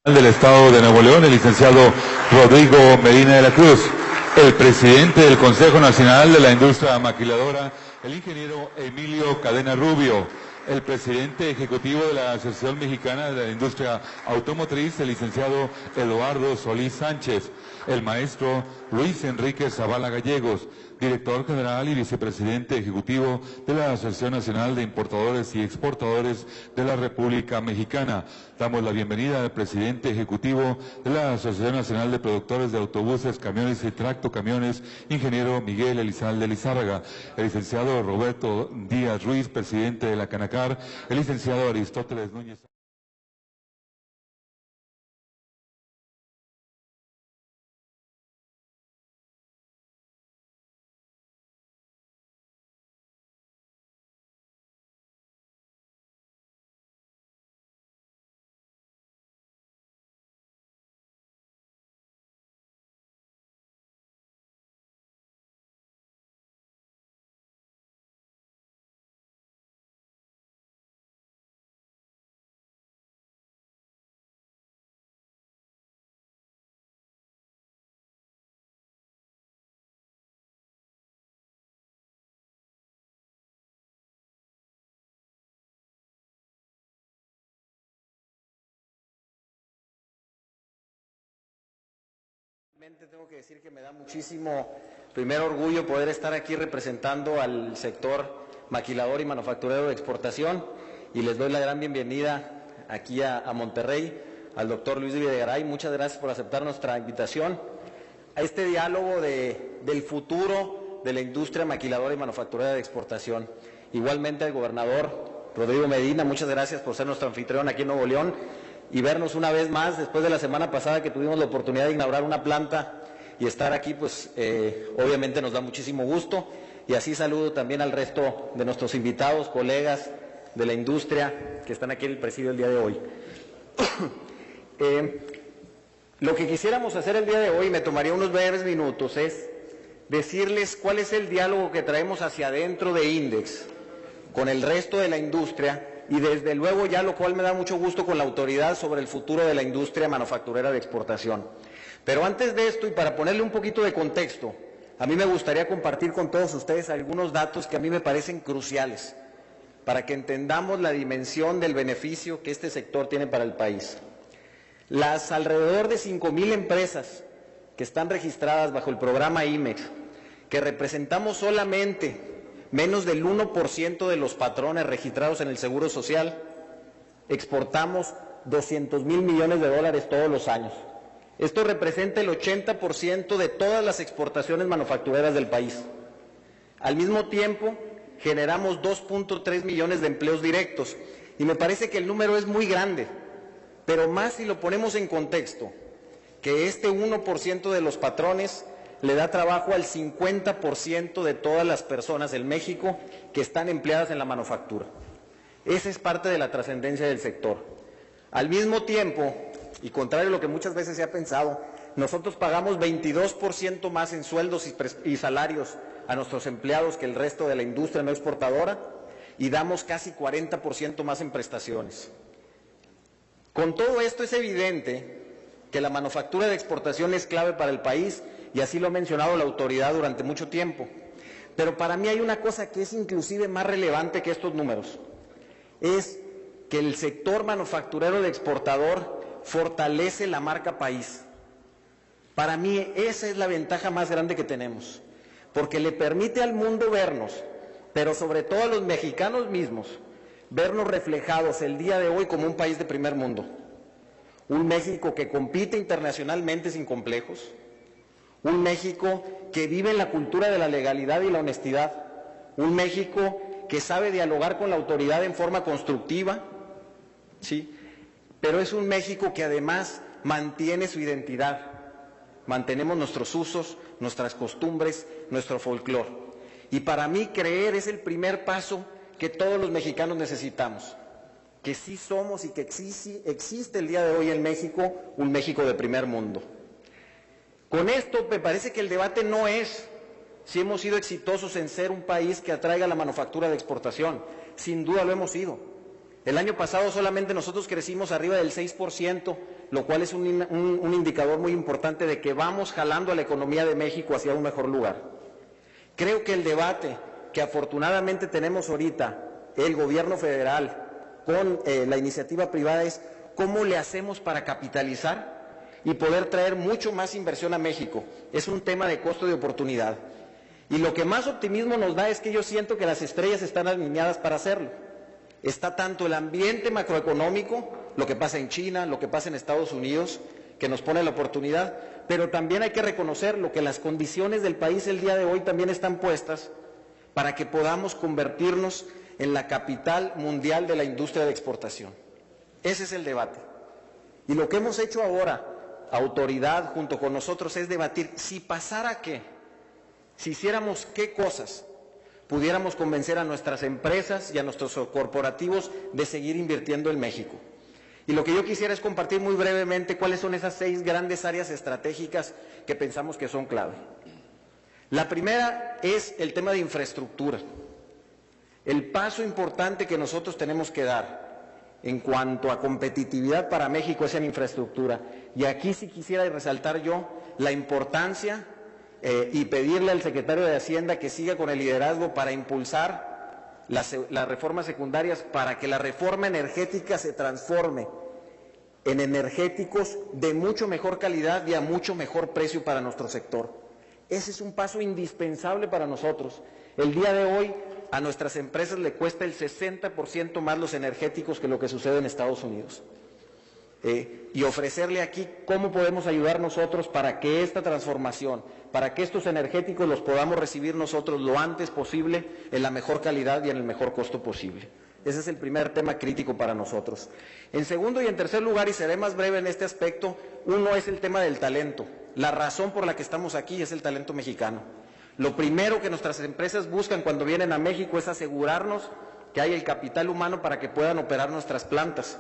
Del Estado de Nuevo León, el licenciado Rodrigo Medina de la Cruz, el presidente del Consejo Nacional de la Industria Maquiladora, el ingeniero Emilio Cadena Rubio, el presidente ejecutivo de la Asociación Mexicana de la Industria Automotriz, el licenciado Eduardo Solís Sánchez, el maestro Luis Enrique Zavala Gallegos, director general y vicepresidente ejecutivo de la Asociación Nacional de Importadores y Exportadores de la República Mexicana. Damos la bienvenida al presidente ejecutivo de la Asociación Nacional de Productores de Autobuses, Camiones y Tractocamiones, ingeniero Miguel Elizalde Lizárraga, el licenciado Roberto Díaz Ruiz, presidente de la Canacar, el licenciado Aristóteles Núñez. Tengo que decir que me da muchísimo, primero, orgullo poder estar aquí representando al sector maquilador y manufacturero de exportación, y les doy la gran bienvenida aquí a Monterrey al doctor Luis Videgaray. Muchas gracias por aceptar nuestra invitación a este diálogo del futuro de la industria maquiladora y manufacturera de exportación. Igualmente al gobernador Rodrigo Medina, muchas gracias por ser nuestro anfitrión aquí en Nuevo León y vernos una vez más después de la semana pasada que tuvimos la oportunidad de inaugurar una planta y estar aquí, pues obviamente nos da muchísimo gusto. Y así saludo también al resto de nuestros invitados, colegas de la industria que están aquí en el presidio el día de hoy. Lo que quisiéramos hacer el día de hoy, me tomaría unos breves minutos, es decirles cuál es el diálogo que traemos hacia adentro de INDEX con el resto de la industria, y desde luego ya, lo cual me da mucho gusto, con la autoridad sobre el futuro de la industria manufacturera de exportación. Pero antes de esto, y para ponerle un poquito de contexto, a mí me gustaría compartir con todos ustedes algunos datos que a mí me parecen cruciales para que entendamos la dimensión del beneficio que este sector tiene para el país. Las alrededor de 5,000 empresas que están registradas bajo el programa IMEX, que representamos solamente menos del 1% de los patrones registrados en el Seguro Social, exportamos 200,000 millones de dólares todos los años. Esto representa el 80% de todas las exportaciones manufactureras del país. Al mismo tiempo, generamos 2.3 millones de empleos directos, y me parece que el número es muy grande, pero más si lo ponemos en contexto, que este 1% de los patrones le da trabajo al 50% de todas las personas en México que están empleadas en la manufactura. Esa es parte de la trascendencia del sector. Al mismo tiempo, y contrario a lo que muchas veces se ha pensado, nosotros pagamos 22% más en sueldos y salarios a nuestros empleados que el resto de la industria no exportadora, y damos casi 40% más en prestaciones. Con todo esto es evidente que la manufactura de exportación es clave para el país, y así lo ha mencionado la autoridad durante mucho tiempo. Pero para mí hay una cosa que es inclusive más relevante que estos números. Es que el sector manufacturero de exportador fortalece la marca país. Para mí esa es la ventaja más grande que tenemos, porque le permite al mundo vernos, pero sobre todo a los mexicanos mismos, vernos reflejados el día de hoy como un país de primer mundo. Un México que compite internacionalmente sin complejos, un México que vive en la cultura de la legalidad y la honestidad, un México que sabe dialogar con la autoridad en forma constructiva, ¿sí? Pero es un México que además mantiene su identidad. Mantenemos nuestros usos, nuestras costumbres, nuestro folclore. Y para mí creer es el primer paso que todos los mexicanos necesitamos, que sí somos y que existe el día de hoy en México un México de primer mundo. Con esto me parece que el debate no es si hemos sido exitosos en ser un país que atraiga la manufactura de exportación. Sin duda lo hemos sido. El año pasado solamente nosotros crecimos arriba del 6%, lo cual es un indicador muy importante de que vamos jalando a la economía de México hacia un mejor lugar. Creo que el debate que afortunadamente tenemos ahorita, el gobierno federal con la iniciativa privada, es cómo le hacemos para capitalizar y poder traer mucho más inversión a México. Es un tema de costo de oportunidad. Y lo que más optimismo nos da es que yo siento que las estrellas están alineadas para hacerlo. Está tanto el ambiente macroeconómico, lo que pasa en China, lo que pasa en Estados Unidos, que nos pone la oportunidad, pero también hay que reconocer lo que las condiciones del país el día de hoy también están puestas para que podamos convertirnos en la capital mundial de la industria de exportación. Ese es el debate. Y lo que hemos hecho ahora, autoridad junto con nosotros, es debatir si pasara qué, si hiciéramos qué cosas, pudiéramos convencer a nuestras empresas y a nuestros corporativos de seguir invirtiendo en México. Y lo que yo quisiera es compartir muy brevemente cuáles son esas 6 grandes áreas estratégicas que pensamos que son clave. La primera es el tema de infraestructura. El paso importante que nosotros tenemos que dar en cuanto a competitividad para México es en infraestructura. Y aquí sí quisiera resaltar yo la importancia y pedirle al secretario de Hacienda que siga con el liderazgo para impulsar las reformas secundarias, para que la reforma energética se transforme en energéticos de mucho mejor calidad y a mucho mejor precio para nuestro sector. Ese es un paso indispensable para nosotros. El día de hoy a nuestras empresas le cuesta el 60% más los energéticos que lo que sucede en Estados Unidos. Y ofrecerle aquí cómo podemos ayudar nosotros para que esta transformación, para que estos energéticos los podamos recibir nosotros lo antes posible, en la mejor calidad y en el mejor costo posible. Ese es el primer tema crítico para nosotros. En segundo y en tercer lugar, y seré más breve en este aspecto, uno es el tema del talento. La razón por la que estamos aquí es el talento mexicano. Lo primero que nuestras empresas buscan cuando vienen a México es asegurarnos que hay el capital humano para que puedan operar nuestras plantas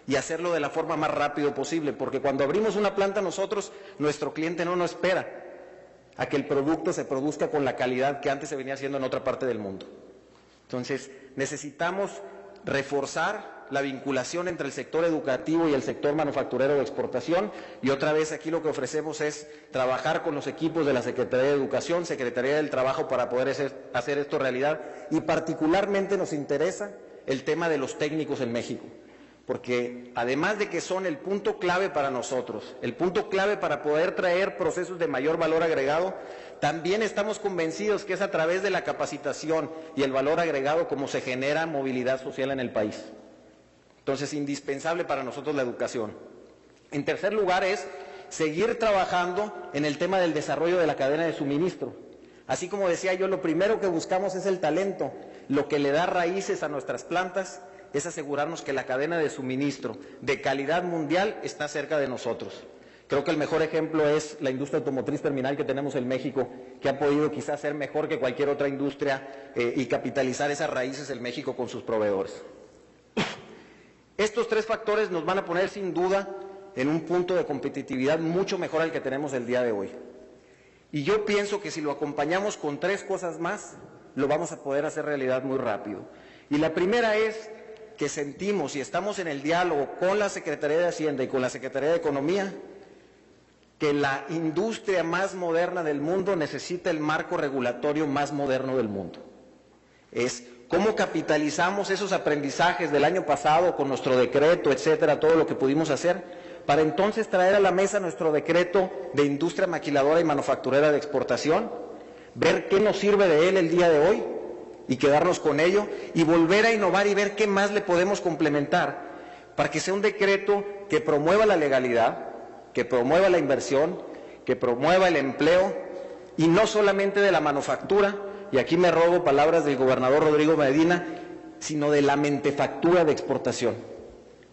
y hacerlo de la forma más rápido posible, porque cuando abrimos una planta nosotros, nuestro cliente no nos espera a que el producto se produzca con la calidad que antes se venía haciendo en otra parte del mundo. Entonces, necesitamos reforzar la vinculación entre el sector educativo y el sector manufacturero de exportación, y otra vez aquí lo que ofrecemos es trabajar con los equipos de la Secretaría de Educación, Secretaría del Trabajo, para poder hacer esto realidad, y particularmente nos interesa el tema de los técnicos en México, porque además de que son el punto clave para nosotros, el punto clave para poder traer procesos de mayor valor agregado, también estamos convencidos que es a través de la capacitación y el valor agregado como se genera movilidad social en el país. Entonces, indispensable para nosotros la educación. En tercer lugar es seguir trabajando en el tema del desarrollo de la cadena de suministro. Así como decía yo, lo primero que buscamos es el talento. Lo que le da raíces a nuestras plantas es asegurarnos que la cadena de suministro de calidad mundial está cerca de nosotros. Creo que el mejor ejemplo es la industria automotriz terminal que tenemos en México, que ha podido quizás ser mejor que cualquier otra industria y capitalizar esas raíces en México con sus proveedores. Estos 3 factores nos van a poner sin duda en un punto de competitividad mucho mejor al que tenemos el día de hoy. Y yo pienso que si lo acompañamos con 3 cosas más, lo vamos a poder hacer realidad muy rápido. Y la primera es que sentimos y estamos en el diálogo con la Secretaría de Hacienda y con la Secretaría de Economía, que la industria más moderna del mundo necesita el marco regulatorio más moderno del mundo. Es cómo capitalizamos esos aprendizajes del año pasado con nuestro decreto, etcétera, todo lo que pudimos hacer, para entonces traer a la mesa nuestro decreto de industria maquiladora y manufacturera de exportación, ver qué nos sirve de él el día de hoy y quedarnos con ello, y volver a innovar y ver qué más le podemos complementar para que sea un decreto que promueva la legalidad, que promueva la inversión, que promueva el empleo, y no solamente de la manufactura, y aquí me robo palabras del gobernador Rodrigo Medina, sino de la mentefactura de exportación.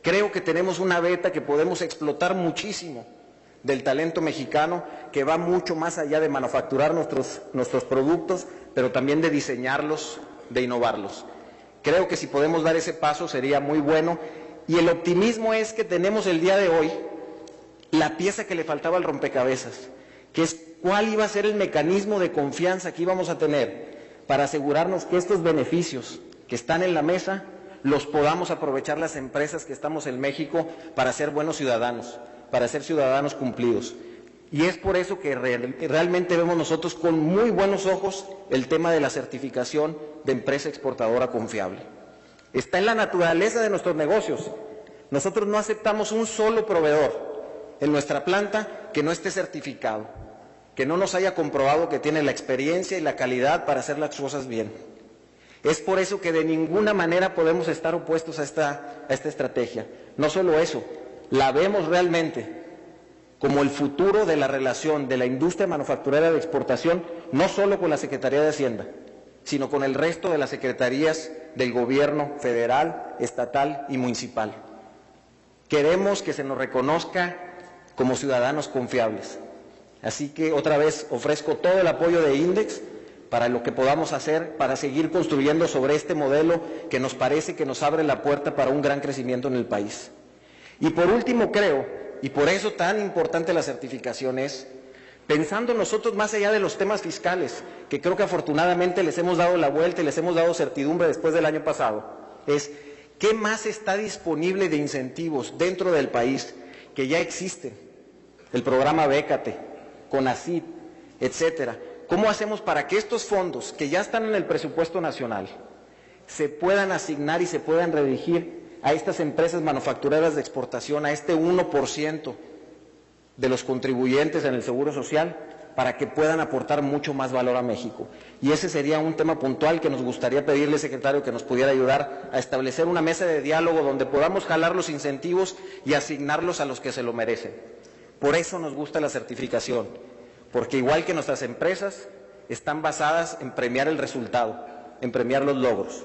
Creo que tenemos una beta que podemos explotar muchísimo del talento mexicano, que va mucho más allá de manufacturar nuestros productos, pero también de diseñarlos, de innovarlos. Creo que si podemos dar ese paso sería muy bueno, y el optimismo es que tenemos el día de hoy la pieza que le faltaba al rompecabezas, que es cuál iba a ser el mecanismo de confianza que íbamos a tener para asegurarnos que estos beneficios que están en la mesa los podamos aprovechar las empresas que estamos en México para ser buenos ciudadanos, para ser ciudadanos cumplidos. Y es por eso que realmente vemos nosotros con muy buenos ojos el tema de la certificación de empresa exportadora confiable. Está en la naturaleza de nuestros negocios. Nosotros no aceptamos un solo proveedor en nuestra planta que no esté certificado, que no nos haya comprobado que tiene la experiencia y la calidad para hacer las cosas bien. Es por eso que de ninguna manera podemos estar opuestos a esta estrategia. No solo eso, la vemos realmente como el futuro de la relación de la industria manufacturera de exportación, no solo con la Secretaría de Hacienda, sino con el resto de las secretarías del gobierno federal, estatal y municipal. Queremos que se nos reconozca como ciudadanos confiables. Así que otra vez ofrezco todo el apoyo de INDEX para lo que podamos hacer para seguir construyendo sobre este modelo que nos parece que nos abre la puerta para un gran crecimiento en el país. Y por último creo, y por eso tan importante la certificación es, pensando nosotros más allá de los temas fiscales, que creo que afortunadamente les hemos dado la vuelta y les hemos dado certidumbre después del año pasado, es qué más está disponible de incentivos dentro del país que ya existen. El programa Bécate, CONACYT, etcétera. ¿Cómo hacemos para que estos fondos que ya están en el presupuesto nacional se puedan asignar y se puedan redirigir a estas empresas manufactureras de exportación, a este 1% de los contribuyentes en el Seguro Social, para que puedan aportar mucho más valor a México? Y ese sería un tema puntual que nos gustaría pedirle, secretario, que nos pudiera ayudar a establecer una mesa de diálogo donde podamos jalar los incentivos y asignarlos a los que se lo merecen. Por eso nos gusta la certificación, porque igual que nuestras empresas, están basadas en premiar el resultado, en premiar los logros.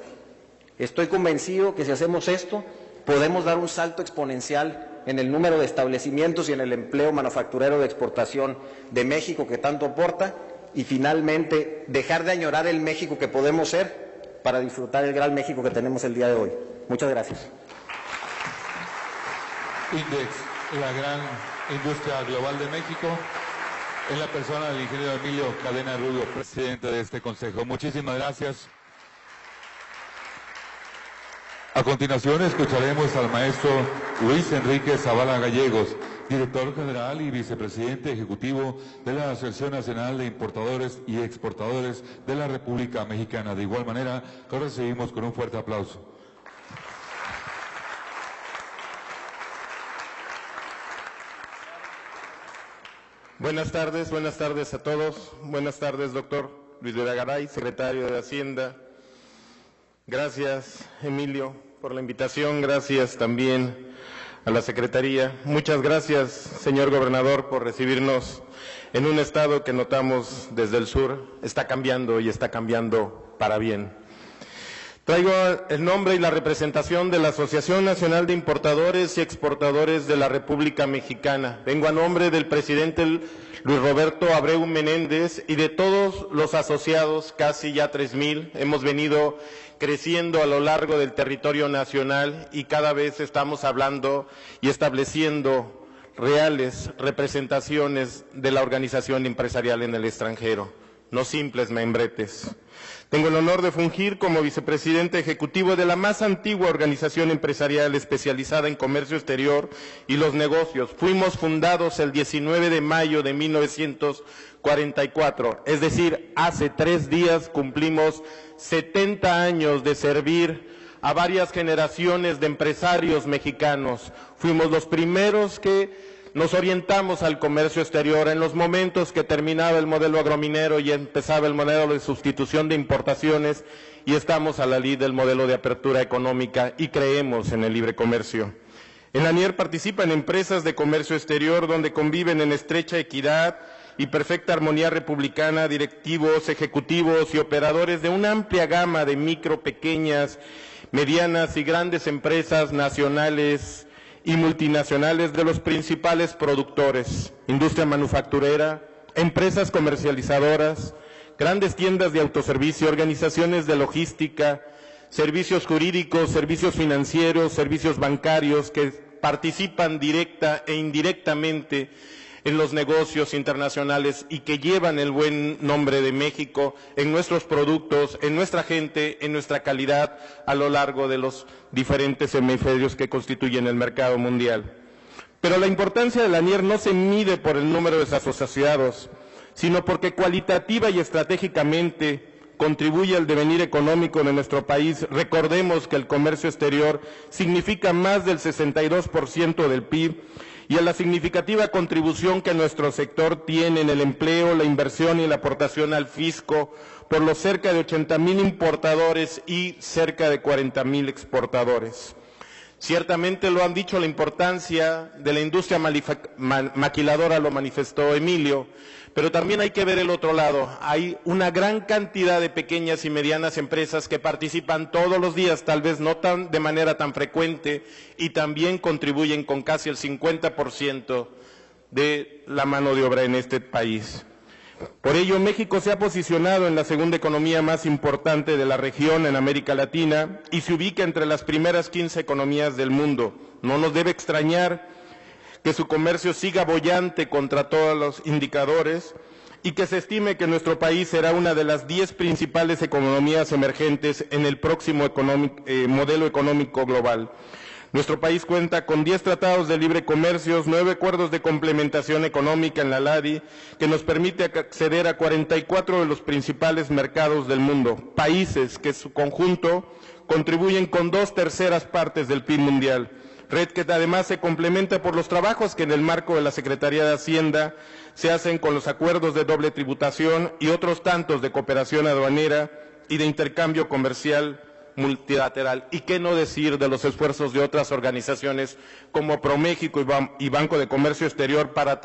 Estoy convencido que si hacemos esto, podemos dar un salto exponencial en el número de establecimientos y en el empleo manufacturero de exportación de México que tanto aporta, y finalmente dejar de añorar el México que podemos ser para disfrutar el gran México que tenemos el día de hoy. Muchas gracias. INDEX, la gran industria global de México, en la persona del ingeniero Emilio Cadena Rubio, presidente de este consejo. Muchísimas gracias. A continuación escucharemos al maestro Luis Enrique Zavala Gallegos, director general y vicepresidente ejecutivo de la Asociación Nacional de Importadores y Exportadores de la República Mexicana. De igual manera, lo recibimos con un fuerte aplauso. Buenas tardes a todos. Buenas tardes, doctor Luis Videgaray, secretario de Hacienda. Gracias, Emilio, por la invitación. Gracias también a la Secretaría. Muchas gracias, señor gobernador, por recibirnos en un estado que notamos desde el sur está cambiando y está cambiando para bien. Traigo el nombre y la representación de la Asociación Nacional de Importadores y Exportadores de la República Mexicana. Vengo a nombre del presidente Luis Roberto Abreu Menéndez y de todos los asociados, casi ya 3,000. Hemos venido creciendo a lo largo del territorio nacional y cada vez estamos hablando y estableciendo reales representaciones de la organización empresarial en el extranjero, no simples membretes. Tengo el honor de fungir como vicepresidente ejecutivo de la más antigua organización empresarial especializada en comercio exterior y los negocios. Fuimos fundados el 19 de mayo de 1944, es decir, hace 3 días cumplimos 70 años de servir a varias generaciones de empresarios mexicanos. Fuimos los primeros que nos orientamos al comercio exterior en los momentos que terminaba el modelo agrominero y empezaba el modelo de sustitución de importaciones, y estamos a la lid del modelo de apertura económica y creemos en el libre comercio. En la ANIER participan empresas de comercio exterior donde conviven en estrecha equidad y perfecta armonía republicana directivos, ejecutivos y operadores de una amplia gama de micro, pequeñas, medianas y grandes empresas nacionales y multinacionales de los principales productores, industria manufacturera, empresas comercializadoras, grandes tiendas de autoservicio, organizaciones de logística, servicios jurídicos, servicios financieros, servicios bancarios que participan directa e indirectamente en los negocios internacionales y que llevan el buen nombre de México en nuestros productos, en nuestra gente, en nuestra calidad a lo largo de los diferentes hemisferios que constituyen el mercado mundial. Pero la importancia de la ANIER no se mide por el número de sus asociados, sino porque cualitativa y estratégicamente contribuye al devenir económico de nuestro país. Recordemos que el comercio exterior significa más del 62% del PIB y a la significativa contribución que nuestro sector tiene en el empleo, la inversión y la aportación al fisco por los cerca de 80,000 importadores y cerca de 40,000 exportadores. Ciertamente lo han dicho, la importancia de la industria maquiladora lo manifestó Emilio, pero también hay que ver el otro lado. Hay una gran cantidad de pequeñas y medianas empresas que participan todos los días, tal vez no de manera tan frecuente, y también contribuyen con casi el 50% de la mano de obra en este país. Por ello, México se ha posicionado en la segunda economía más importante de la región en América Latina y se ubica entre las primeras 15 economías del mundo. No nos debe extrañar que su comercio siga boyante contra todos los indicadores y que se estime que nuestro país será una de las 10 principales economías emergentes en el próximo modelo económico global. Nuestro país cuenta con 10 tratados de libre comercio, 9 acuerdos de complementación económica en la LADI, que nos permite acceder a 44 de los principales mercados del mundo, países que en su conjunto contribuyen con 2/3 partes del PIB mundial. Red que además se complementa por los trabajos que en el marco de la Secretaría de Hacienda se hacen con los acuerdos de doble tributación y otros tantos de cooperación aduanera y de intercambio comercial multilateral. Y qué no decir de los esfuerzos de otras organizaciones como ProMéxico y Banco de Comercio Exterior para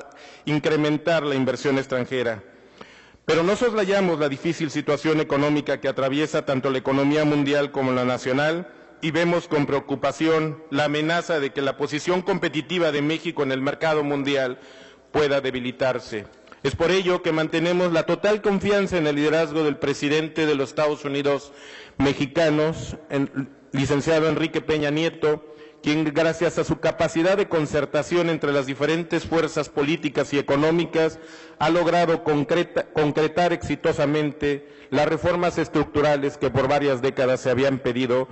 incrementar la inversión extranjera. Pero no soslayamos la difícil situación económica que atraviesa tanto la economía mundial como la nacional y vemos con preocupación la amenaza de que la posición competitiva de México en el mercado mundial pueda debilitarse. Es por ello que mantenemos la total confianza en el liderazgo del presidente de los Estados Unidos mexicanos, el licenciado Enrique Peña Nieto, quien gracias a su capacidad de concertación entre las diferentes fuerzas políticas y económicas ha logrado concretar exitosamente las reformas estructurales que por varias décadas se habían pedido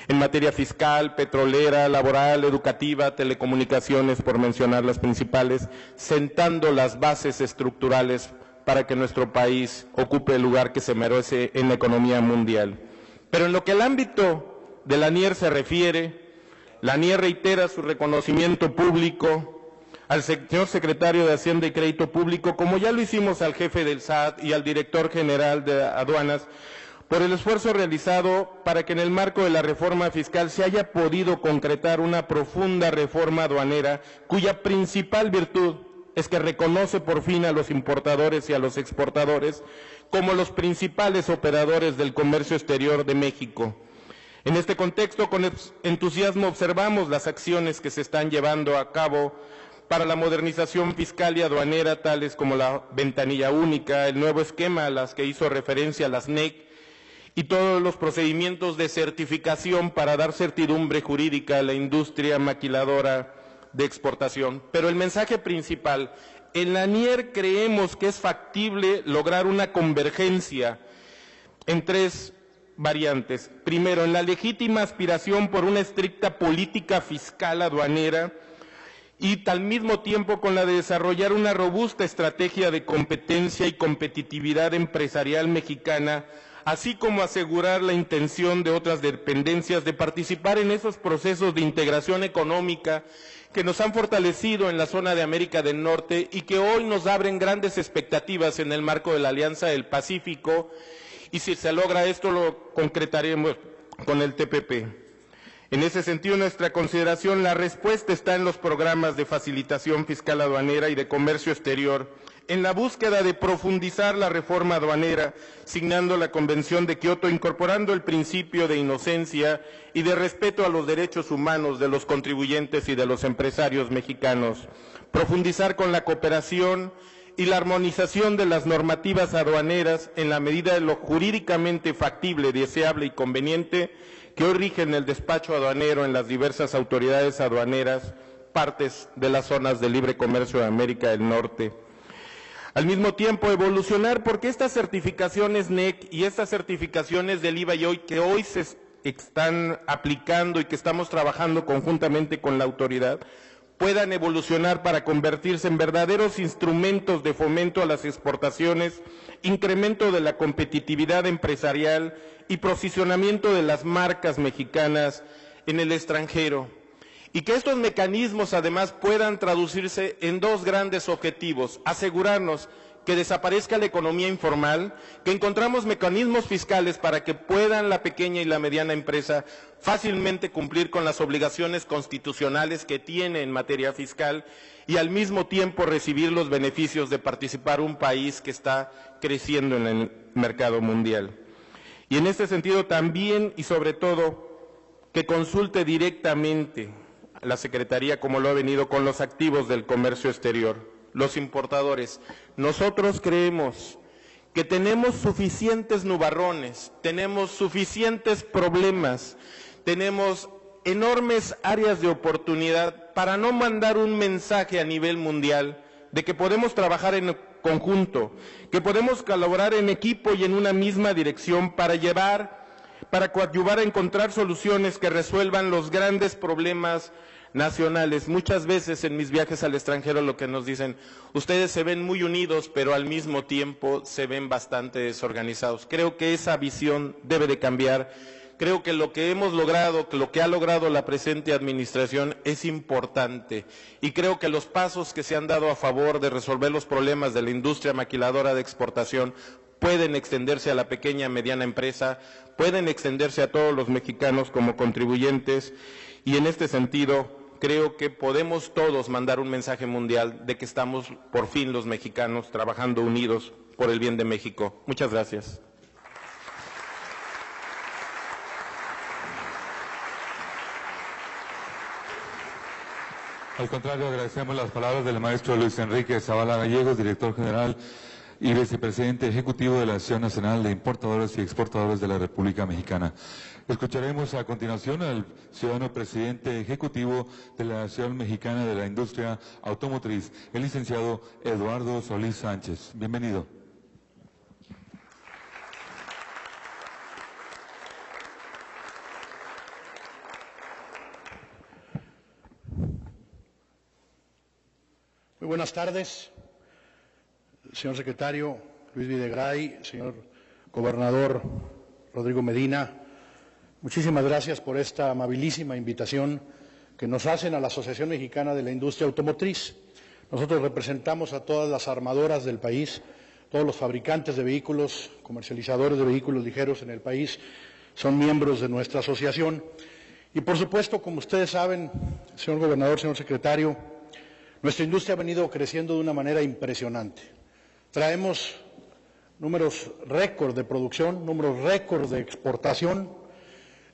en materia fiscal, petrolera, laboral, educativa, telecomunicaciones, por mencionar las principales, sentando las bases estructurales para que nuestro país ocupe el lugar que se merece en la economía mundial. Pero en lo que el ámbito de la ANIER se refiere, la ANIER reitera su reconocimiento público al señor secretario de Hacienda y Crédito Público, como ya lo hicimos al jefe del SAT y al director general de Aduanas, por el esfuerzo realizado para que en el marco de la reforma fiscal se haya podido concretar una profunda reforma aduanera cuya principal virtud es que reconoce por fin a los importadores y a los exportadores como los principales operadores del comercio exterior de México. En este contexto, con entusiasmo observamos las acciones que se están llevando a cabo para la modernización fiscal y aduanera, tales como la ventanilla única, el nuevo esquema a las que hizo referencia la SNEC, y todos los procedimientos de certificación para dar certidumbre jurídica a la industria maquiladora de exportación. Pero el mensaje principal, en la ANIER creemos que es factible lograr una convergencia en 3 variantes. Primero, en la legítima aspiración por una estricta política fiscal aduanera y al mismo tiempo con la de desarrollar una robusta estrategia de competencia y competitividad empresarial mexicana, así como asegurar la intención de otras dependencias de participar en esos procesos de integración económica que nos han fortalecido en la zona de América del Norte y que hoy nos abren grandes expectativas en el marco de la Alianza del Pacífico, y si se logra esto lo concretaremos con el TPP. En ese sentido, nuestra consideración, la respuesta está en los programas de facilitación fiscal aduanera y de comercio exterior, en la búsqueda de profundizar la reforma aduanera, signando la Convención de Kioto, incorporando el principio de inocencia y de respeto a los derechos humanos de los contribuyentes y de los empresarios mexicanos. Profundizar con la cooperación y la armonización de las normativas aduaneras en la medida de lo jurídicamente factible, deseable y conveniente que hoy rigen el despacho aduanero en las diversas autoridades aduaneras, partes de las zonas de libre comercio de América del Norte. Al mismo tiempo, evolucionar porque estas certificaciones NEC y estas certificaciones del IVA que hoy se están aplicando y que estamos trabajando conjuntamente con la autoridad, puedan evolucionar para convertirse en verdaderos instrumentos de fomento a las exportaciones, incremento de la competitividad empresarial y posicionamiento de las marcas mexicanas en el extranjero. Y que estos mecanismos además puedan traducirse en dos grandes objetivos: asegurarnos que desaparezca la economía informal, que encontramos mecanismos fiscales para que puedan la pequeña y la mediana empresa fácilmente cumplir con las obligaciones constitucionales que tiene en materia fiscal y al mismo tiempo recibir los beneficios de participar un país que está creciendo en el mercado mundial. Y en este sentido también y sobre todo que consulte directamente la Secretaría, como lo ha venido, con los activos del comercio exterior, los importadores. Nosotros creemos que tenemos suficientes nubarrones, tenemos suficientes problemas, tenemos enormes áreas de oportunidad para no mandar un mensaje a nivel mundial de que podemos trabajar en conjunto, que podemos colaborar en equipo y en una misma dirección para coadyuvar a encontrar soluciones que resuelvan los grandes problemas nacionales. Muchas veces en mis viajes al extranjero lo que nos dicen: ustedes se ven muy unidos, pero al mismo tiempo se ven bastante desorganizados. Creo que esa visión debe de cambiar. Creo que lo que hemos logrado, que lo que ha logrado la presente administración es importante, y creo que los pasos que se han dado a favor de resolver los problemas de la industria maquiladora de exportación pueden extenderse a la pequeña y mediana empresa, pueden extenderse a todos los mexicanos como contribuyentes, y en este sentido creo que podemos todos mandar un mensaje mundial de que estamos por fin los mexicanos trabajando unidos por el bien de México. Muchas gracias. Al contrario, agradecemos las palabras del maestro Luis Enrique Zavala Gallegos, director general y vicepresidente ejecutivo de la Asociación Nacional de Importadores y Exportadores de la República Mexicana. Escucharemos a continuación al ciudadano presidente ejecutivo de la Asociación Mexicana de la Industria Automotriz, el licenciado Eduardo Solís Sánchez. Bienvenido. Muy buenas tardes, señor secretario Luis Videgaray, señor gobernador Rodrigo Medina. Muchísimas gracias por esta amabilísima invitación que nos hacen a la Asociación Mexicana de la Industria Automotriz. Nosotros representamos a todas las armadoras del país, todos los fabricantes de vehículos, comercializadores de vehículos ligeros en el país, son miembros de nuestra asociación. Y por supuesto, como ustedes saben, señor gobernador, señor secretario, nuestra industria ha venido creciendo de una manera impresionante. Traemos números récord de producción, números récord de exportación.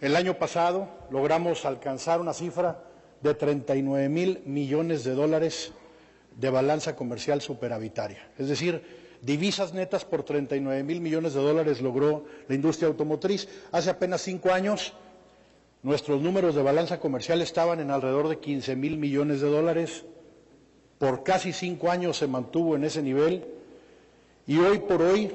El año pasado logramos alcanzar una cifra de 39,000 millones de dólares de balanza comercial superavitaria. Es decir, divisas netas por 39,000 millones de dólares logró la industria automotriz. Hace apenas 5 años, nuestros números de balanza comercial estaban en alrededor de 15,000 millones de dólares. Por casi 5 años se mantuvo en ese nivel, y hoy por hoy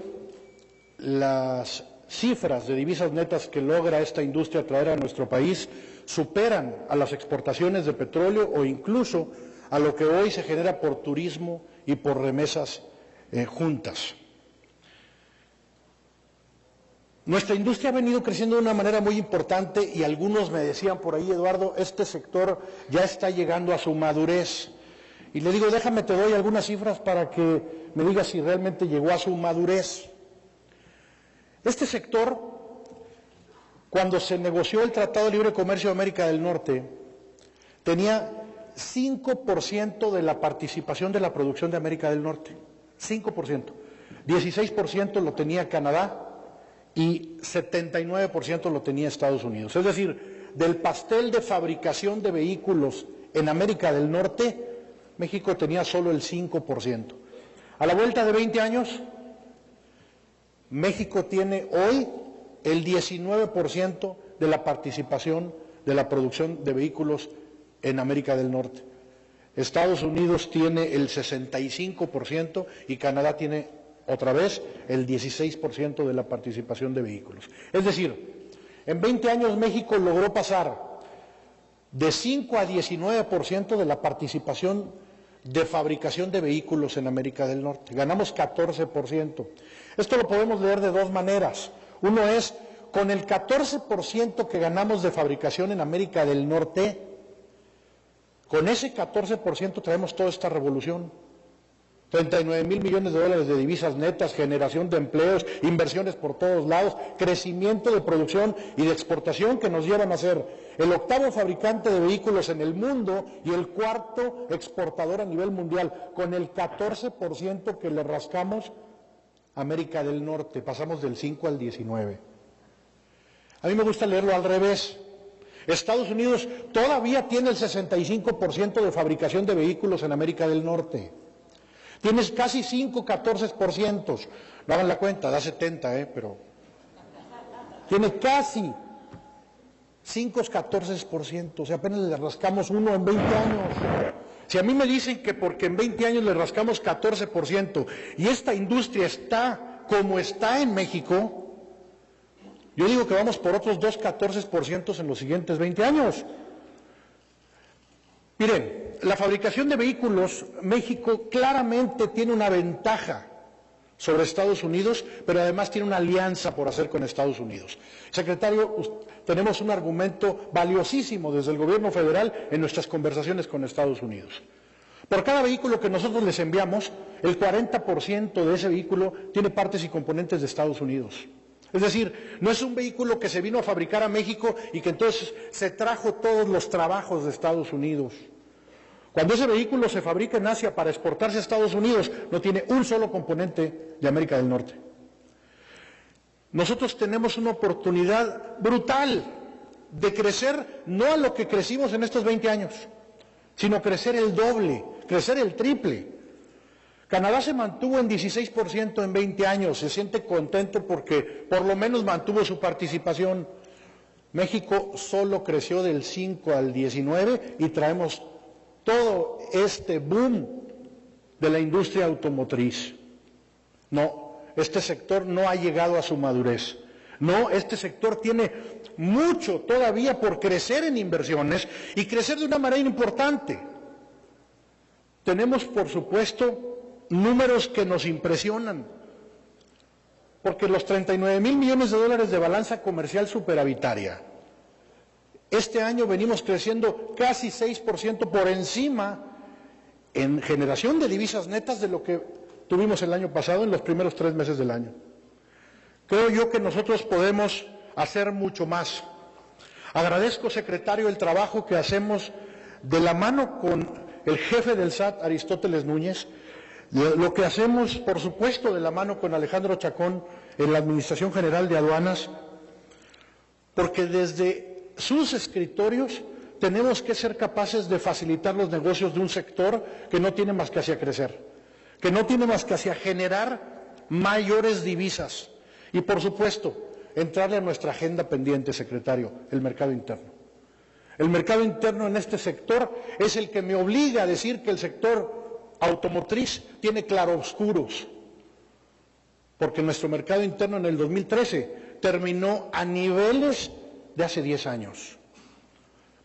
las cifras de divisas netas que logra esta industria traer a nuestro país superan a las exportaciones de petróleo o incluso a lo que hoy se genera por turismo y por remesas juntas. Nuestra industria ha venido creciendo de una manera muy importante, y algunos me decían por ahí: Eduardo, este sector ya está llegando a su madurez. Y le digo: déjame, te doy algunas cifras para que me digas si realmente llegó a su madurez. Este sector, cuando se negoció el Tratado de Libre Comercio de América del Norte, tenía 5% de la participación de la producción de América del Norte. 5%. 16% lo tenía Canadá y 79% lo tenía Estados Unidos. Es decir, del pastel de fabricación de vehículos en América del Norte, México tenía solo el 5%. A la vuelta de 20 años, México tiene hoy el 19% de la participación de la producción de vehículos en América del Norte. Estados Unidos tiene el 65% y Canadá tiene otra vez el 16% de la participación de vehículos. Es decir, en 20 años México logró pasar de 5 a 19% de la participación de fabricación de vehículos en América del Norte. Ganamos 14%. Esto lo podemos leer de dos maneras. Uno es, con el 14% que ganamos de fabricación en América del Norte, con ese 14% traemos toda esta revolución. 39,000 millones de dólares de divisas netas, generación de empleos, inversiones por todos lados, crecimiento de producción y de exportación que nos llevan a ser el octavo fabricante de vehículos en el mundo y el cuarto exportador a nivel mundial, con el 14% que le rascamos a América del Norte, pasamos del 5 al 19. A mí me gusta leerlo al revés. Estados Unidos todavía tiene el 65% de fabricación de vehículos en América del Norte. Tienes casi 5, 14%. No hagan la cuenta, da 70, pero tiene casi 5, 14%. O sea, apenas le rascamos uno en 20 años. Si a mí me dicen que porque en 20 años le rascamos 14% y esta industria está como está en México, yo digo que vamos por otros 2, 14% en los siguientes 20 años. Miren, la fabricación de vehículos, México claramente tiene una ventaja sobre Estados Unidos, pero además tiene una alianza por hacer con Estados Unidos. Secretario, tenemos un argumento valiosísimo desde el gobierno federal en nuestras conversaciones con Estados Unidos. Por cada vehículo que nosotros les enviamos, el 40% de ese vehículo tiene partes y componentes de Estados Unidos. Es decir, no es un vehículo que se vino a fabricar a México y que entonces se trajo todos los trabajos de Estados Unidos. Cuando ese vehículo se fabrica en Asia para exportarse a Estados Unidos, no tiene un solo componente de América del Norte. Nosotros tenemos una oportunidad brutal de crecer, no a lo que crecimos en estos 20 años, sino crecer el doble, crecer el triple. Canadá se mantuvo en 16% en 20 años, se siente contento porque por lo menos mantuvo su participación. México solo creció del 5 al 19 y traemos todo este boom de la industria automotriz. No, este sector no ha llegado a su madurez. No, este sector tiene mucho todavía por crecer en inversiones y crecer de una manera importante. Tenemos, por supuesto, números que nos impresionan, porque los 39,000 millones de dólares de balanza comercial superavitaria, este año venimos creciendo casi 6% por encima en generación de divisas netas de lo que tuvimos el año pasado en los primeros 3 meses del año. Creo yo que nosotros podemos hacer mucho más. Agradezco, secretario, el trabajo que hacemos de la mano con el jefe del SAT, Aristóteles Núñez, lo que hacemos, por supuesto, de la mano con Alejandro Chacón en la Administración General de Aduanas, porque desde sus escritorios tenemos que ser capaces de facilitar los negocios de un sector que no tiene más que hacia crecer, que no tiene más que hacia generar mayores divisas y, por supuesto, entrarle a nuestra agenda pendiente, secretario, el mercado interno. El mercado interno en este sector es el que me obliga a decir que el sector automotriz tiene claroscuros, porque nuestro mercado interno en el 2013 terminó a niveles de hace 10 años.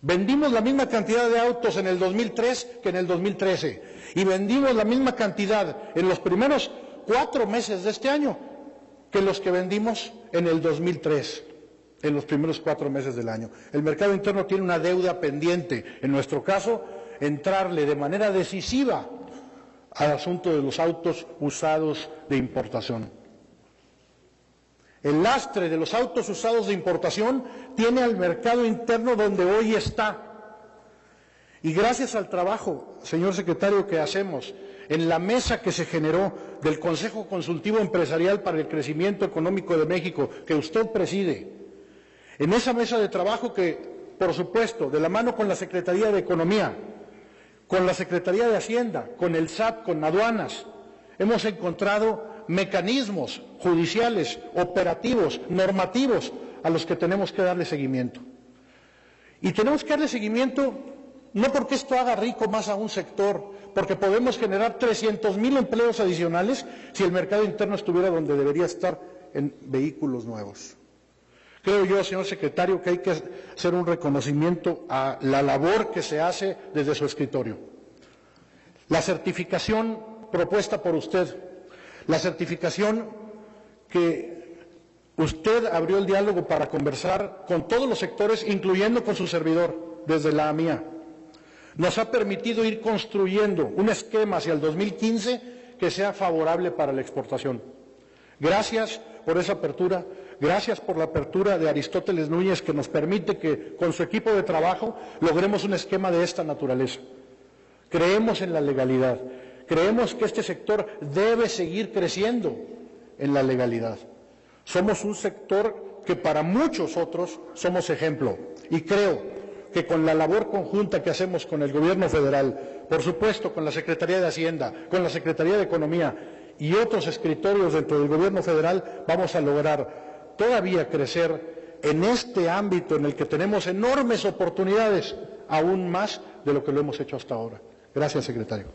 Vendimos la misma cantidad de autos en el 2003 que en el 2013 y vendimos la misma cantidad en los primeros 4 meses de este año que los que vendimos en el 2003, en los primeros 4 meses del año. El mercado interno tiene una deuda pendiente, en nuestro caso, entrarle de manera decisiva al asunto de los autos usados de importación. El lastre de los autos usados de importación tiene al mercado interno donde hoy está. Y gracias al trabajo, señor secretario, que hacemos en la mesa que se generó del Consejo Consultivo Empresarial para el Crecimiento Económico de México, que usted preside, en esa mesa de trabajo que, por supuesto, de la mano con la Secretaría de Economía, con la Secretaría de Hacienda, con el SAT, con aduanas, hemos encontrado mecanismos judiciales, operativos, normativos, a los que tenemos que darle seguimiento. Y tenemos que darle seguimiento no porque esto haga rico más a un sector, porque podemos generar 300,000 empleos adicionales si el mercado interno estuviera donde debería estar, en vehículos nuevos. Creo yo, señor secretario, que hay que hacer un reconocimiento a la labor que se hace desde su escritorio. La certificación propuesta por usted, la certificación que usted abrió el diálogo para conversar con todos los sectores, incluyendo con su servidor, desde la AMIA, nos ha permitido ir construyendo un esquema hacia el 2015 que sea favorable para la exportación. Gracias por esa apertura, gracias por la apertura de Aristóteles Núñez, que nos permite que con su equipo de trabajo logremos un esquema de esta naturaleza. Creemos en la legalidad, creemos que este sector debe seguir creciendo en la legalidad. Somos un sector que para muchos otros somos ejemplo, y creo que con la labor conjunta que hacemos con el Gobierno federal, por supuesto con la Secretaría de Hacienda, con la Secretaría de Economía y otros escritorios dentro del Gobierno federal, vamos a lograr todavía crecer en este ámbito en el que tenemos enormes oportunidades, aún más de lo que lo hemos hecho hasta ahora. Gracias, secretario.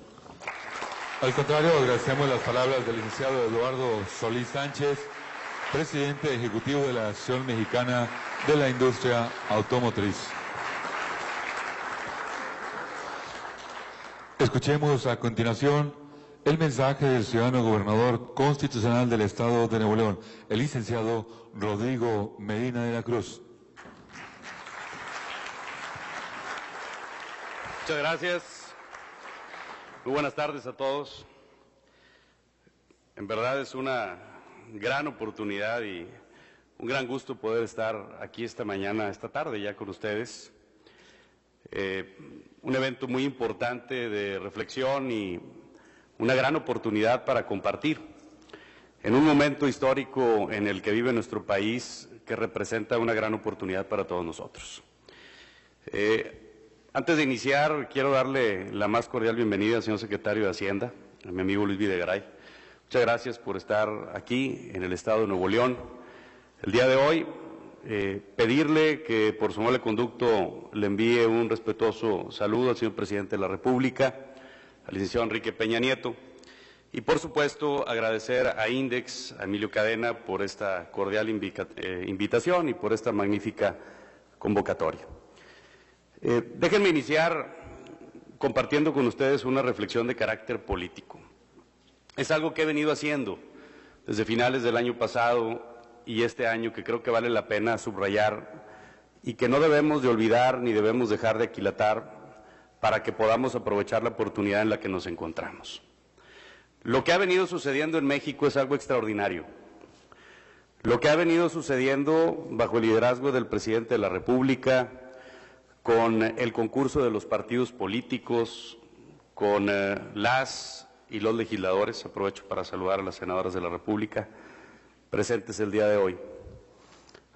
Al contrario, agradecemos las palabras del licenciado Eduardo Solís Sánchez, presidente ejecutivo de la Asociación Mexicana de la Industria Automotriz. Escuchemos a continuación el mensaje del ciudadano gobernador constitucional del Estado de Nuevo León, el licenciado Rodrigo Medina de la Cruz. Muchas gracias. Muy buenas tardes a todos. En verdad es una gran oportunidad y un gran gusto poder estar aquí esta tarde ya con ustedes. Un evento muy importante de reflexión y una gran oportunidad para compartir en un momento histórico en el que vive nuestro país, que representa una gran oportunidad para todos nosotros. Antes de iniciar, quiero darle la más cordial bienvenida al señor secretario de Hacienda, a mi amigo Luis Videgaray. Muchas gracias por estar aquí en el Estado de Nuevo León el día de hoy. Pedirle que por su noble conducto le envíe un respetuoso saludo al señor Presidente de la República, al licenciado Enrique Peña Nieto, y por supuesto agradecer a INDEX, a Emilio Cadena, por esta cordial invitación y por esta magnífica convocatoria. Déjenme iniciar compartiendo con ustedes una reflexión de carácter político. Es algo que he venido haciendo desde finales del año pasado y este año, que creo que vale la pena subrayar y que no debemos de olvidar ni debemos dejar de aquilatar para que podamos aprovechar la oportunidad en la que nos encontramos. Lo que ha venido sucediendo en México es algo extraordinario. Lo que ha venido sucediendo bajo el liderazgo del Presidente de la República, con el concurso de los partidos políticos, con las y los legisladores, aprovecho para saludar a las senadoras de la República presentes el día de hoy,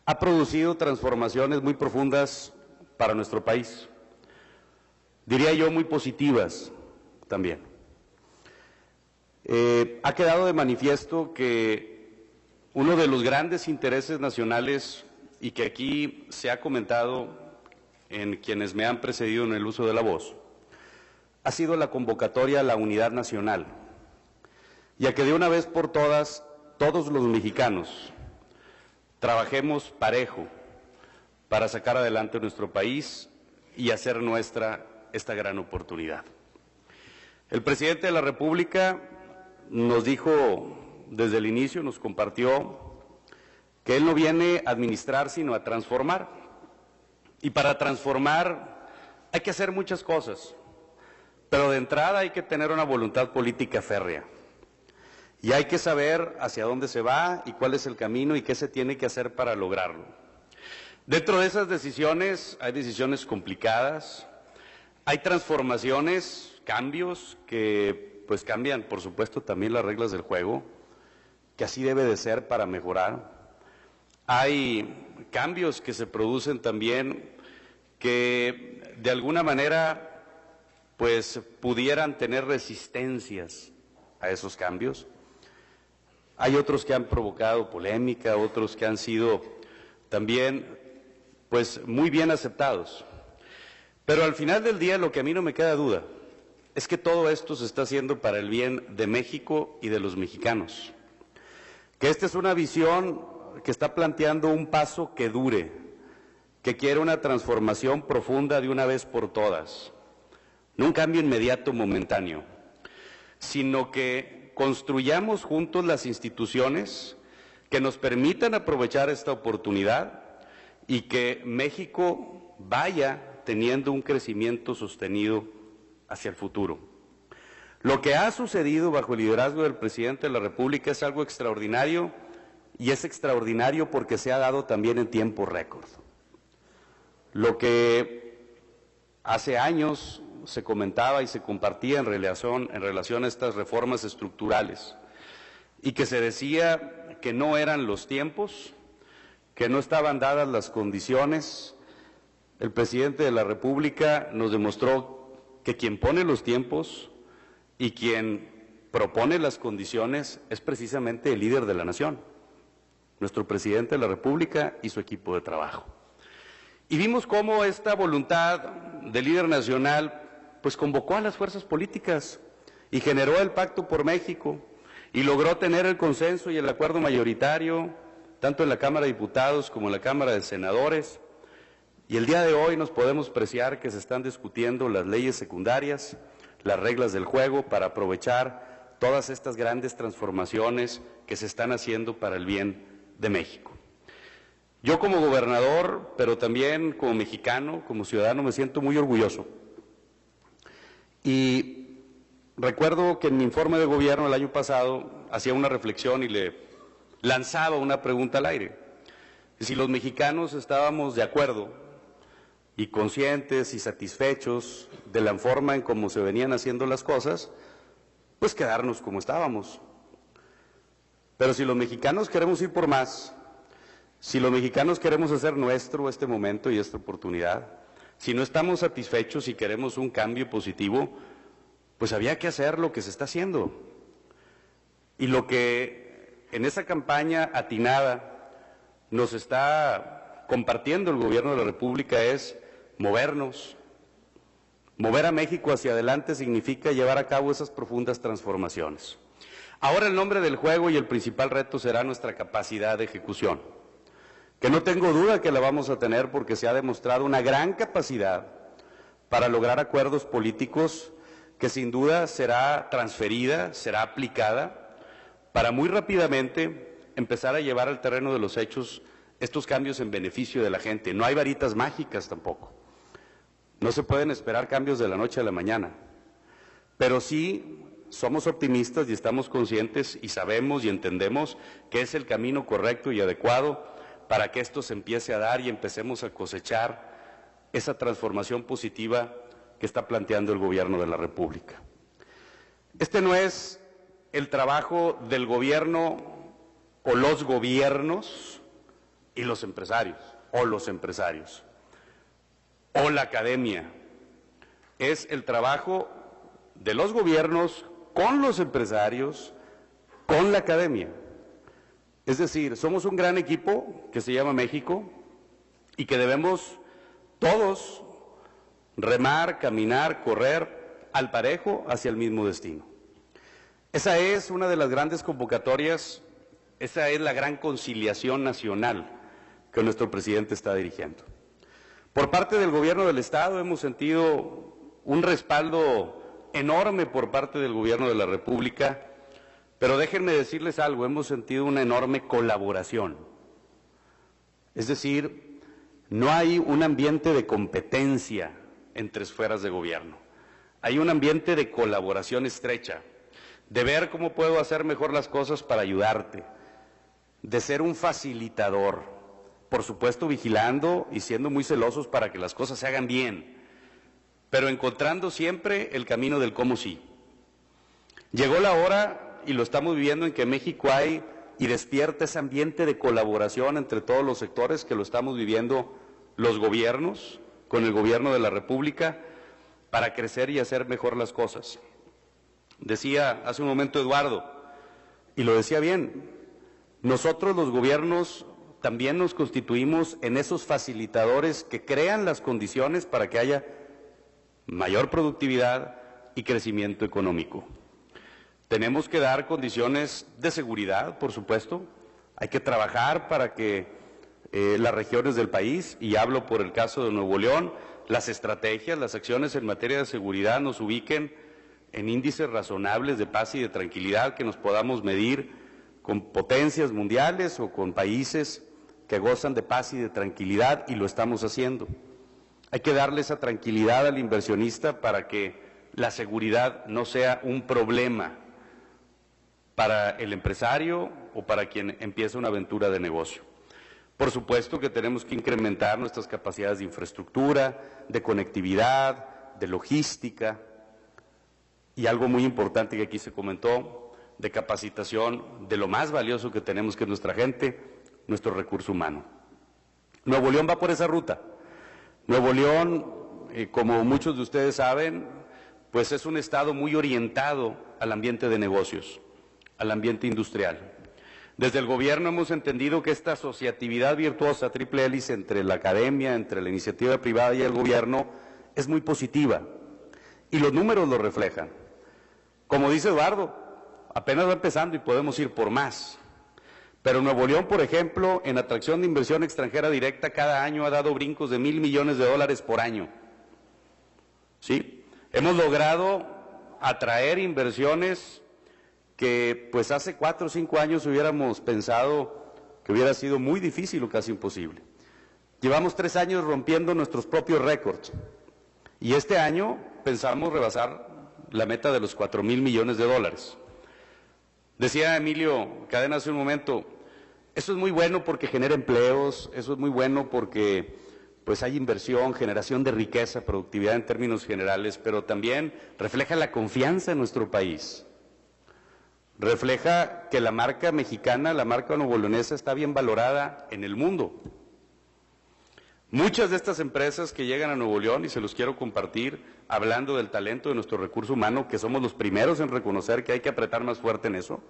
ha producido transformaciones muy profundas para nuestro país, diría yo muy positivas también. Ha quedado de manifiesto que uno de los grandes intereses nacionales, y que aquí se ha comentado en quienes me han precedido en el uso de la voz, ha sido la convocatoria a la unidad nacional, y a que de una vez por todas todos los mexicanos trabajemos parejo para sacar adelante nuestro país y hacer nuestra esta gran oportunidad. El Presidente de la República nos dijo desde el inicio, nos compartió que él no viene a administrar sino a transformar, y para transformar hay que hacer muchas cosas, pero de entrada hay que tener una voluntad política férrea. Y hay que saber hacia dónde se va y cuál es el camino y qué se tiene que hacer para lograrlo. Dentro de esas decisiones hay decisiones complicadas, hay transformaciones, cambios que pues cambian por supuesto también las reglas del juego, que así debe de ser para mejorar. Hay cambios que se producen también que de alguna manera pues pudieran tener resistencias a esos cambios. Hay otros que han provocado polémica, otros que han sido también pues muy bien aceptados. Pero al final del día lo que a mí no me queda duda es que todo esto se está haciendo para el bien de México y de los mexicanos. Que esta es una visión que está planteando un paso que dure, que quiere una transformación profunda de una vez por todas. No un cambio inmediato momentáneo, sino que construyamos juntos las instituciones que nos permitan aprovechar esta oportunidad y que México vaya teniendo un crecimiento sostenido hacia el futuro. Lo que ha sucedido bajo el liderazgo del presidente de la República es algo extraordinario, y es extraordinario porque se ha dado también en tiempo récord. Lo que hace años se comentaba y se compartía en relación a estas reformas estructurales, y que se decía que no eran los tiempos, que no estaban dadas las condiciones, el presidente de la República nos demostró que quien pone los tiempos y quien propone las condiciones es precisamente el líder de la nación, nuestro presidente de la República y su equipo de trabajo. Y vimos cómo esta voluntad del líder nacional pues convocó a las fuerzas políticas y generó el Pacto por México y logró tener el consenso y el acuerdo mayoritario tanto en la Cámara de Diputados como en la Cámara de Senadores. Y el día de hoy nos podemos apreciar que se están discutiendo las leyes secundarias, las reglas del juego para aprovechar todas estas grandes transformaciones que se están haciendo para el bien de México. Yo como gobernador, pero también como mexicano, como ciudadano, me siento muy orgulloso. Y recuerdo que en mi informe de gobierno el año pasado hacía una reflexión y le lanzaba una pregunta al aire. Si los mexicanos estábamos de acuerdo y conscientes y satisfechos de la forma en cómo se venían haciendo las cosas, pues quedarnos como estábamos. Pero si los mexicanos queremos ir por más, si los mexicanos queremos hacer nuestro este momento y esta oportunidad, si no estamos satisfechos y queremos un cambio positivo, pues había que hacer lo que se está haciendo. Y lo que en esa campaña atinada nos está compartiendo el gobierno de la República es movernos. Mover a México hacia adelante significa llevar a cabo esas profundas transformaciones. Ahora el nombre del juego y el principal reto será nuestra capacidad de ejecución, que no tengo duda que la vamos a tener porque se ha demostrado una gran capacidad para lograr acuerdos políticos que sin duda será transferida, será aplicada, para muy rápidamente empezar a llevar al terreno de los hechos estos cambios en beneficio de la gente. No hay varitas mágicas tampoco. No se pueden esperar cambios de la noche a la mañana, pero sí somos optimistas y estamos conscientes y sabemos y entendemos que es el camino correcto y adecuado para que esto se empiece a dar y empecemos a cosechar esa transformación positiva que está planteando el gobierno de la República. Este no es el trabajo del gobierno o los gobiernos y los empresarios, o los empresarios, o la academia. Es el trabajo de los gobiernos con los empresarios, con la academia. Es decir, somos un gran equipo que se llama México y que debemos todos remar, caminar, correr al parejo hacia el mismo destino. Esa es una de las grandes convocatorias, esa es la gran conciliación nacional que nuestro presidente está dirigiendo. Por parte del gobierno del Estado hemos sentido un respaldo enorme por parte del gobierno de la República, pero déjenme decirles algo, hemos sentido una enorme colaboración. Es decir, no hay un ambiente de competencia entre esferas de gobierno, hay un ambiente de colaboración estrecha, de ver cómo puedo hacer mejor las cosas para ayudarte, de ser un facilitador, por supuesto vigilando y siendo muy celosos para que las cosas se hagan bien, pero encontrando siempre el camino del cómo sí. Llegó la hora, y lo estamos viviendo, en que México hay y despierta ese ambiente de colaboración entre todos los sectores, que lo estamos viviendo los gobiernos, con el gobierno de la República, para crecer y hacer mejor las cosas. Decía hace un momento Eduardo, y lo decía bien, nosotros los gobiernos también nos constituimos en esos facilitadores que crean las condiciones para que haya mayor productividad y crecimiento económico. Tenemos que dar condiciones de seguridad, por supuesto. Hay que trabajar para que las regiones del país, y hablo por el caso de Nuevo León, las estrategias, las acciones en materia de seguridad nos ubiquen en índices razonables de paz y de tranquilidad, que nos podamos medir con potencias mundiales o con países que gozan de paz y de tranquilidad, y lo estamos haciendo. Hay que darle esa tranquilidad al inversionista para que la seguridad no sea un problema para el empresario o para quien empieza una aventura de negocio. Por supuesto que tenemos que incrementar nuestras capacidades de infraestructura, de conectividad, de logística, y algo muy importante que aquí se comentó, de capacitación de lo más valioso que tenemos, que es nuestra gente, nuestro recurso humano. Nuevo León va por esa ruta. Nuevo León, como muchos de ustedes saben, pues es un estado muy orientado al ambiente de negocios, al ambiente industrial. Desde el gobierno hemos entendido que esta asociatividad virtuosa, triple hélice entre la academia, entre la iniciativa privada y el gobierno, es muy positiva, y los números lo reflejan. Como dice Eduardo, apenas va empezando y podemos ir por más. Pero Nuevo León, por ejemplo, en atracción de inversión extranjera directa, cada año ha dado brincos de $1,000 millones por año. ¿Sí? Hemos logrado atraer inversiones que pues hace 4 o 5 años hubiéramos pensado que hubiera sido muy difícil o casi imposible. Llevamos 3 años rompiendo nuestros propios récords, y este año pensamos rebasar la meta de los $4,000 millones. Decía Emilio Cadena hace un momento, eso es muy bueno porque genera empleos, eso es muy bueno porque pues hay inversión, generación de riqueza, productividad en términos generales, pero también refleja la confianza en nuestro país. Refleja que la marca mexicana, la marca nuevoleonesa, está bien valorada en el mundo. Muchas de estas empresas que llegan a Nuevo León, y se los quiero compartir, hablando del talento de nuestro recurso humano, que somos los primeros en reconocer que hay que apretar más fuerte en eso,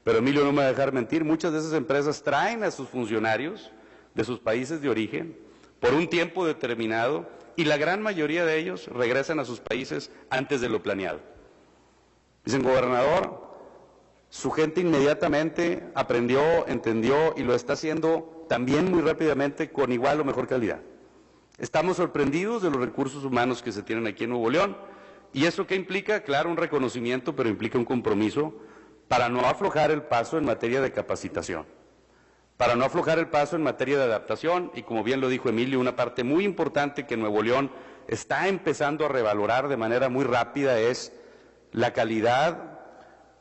pero Emilio no me va a dejar mentir, muchas de esas empresas traen a sus funcionarios de sus países de origen por un tiempo determinado, y la gran mayoría de ellos regresan a sus países antes de lo planeado. Dicen, gobernador, su gente inmediatamente aprendió, entendió y lo está haciendo también muy rápidamente con igual o mejor calidad. Estamos sorprendidos de los recursos humanos que se tienen aquí en Nuevo León, y eso que implica, claro, un reconocimiento, pero implica un compromiso para no aflojar el paso en materia de capacitación, para no aflojar el paso en materia de adaptación, y como bien lo dijo Emilio, una parte muy importante que Nuevo León está empezando a revalorar de manera muy rápida es la calidad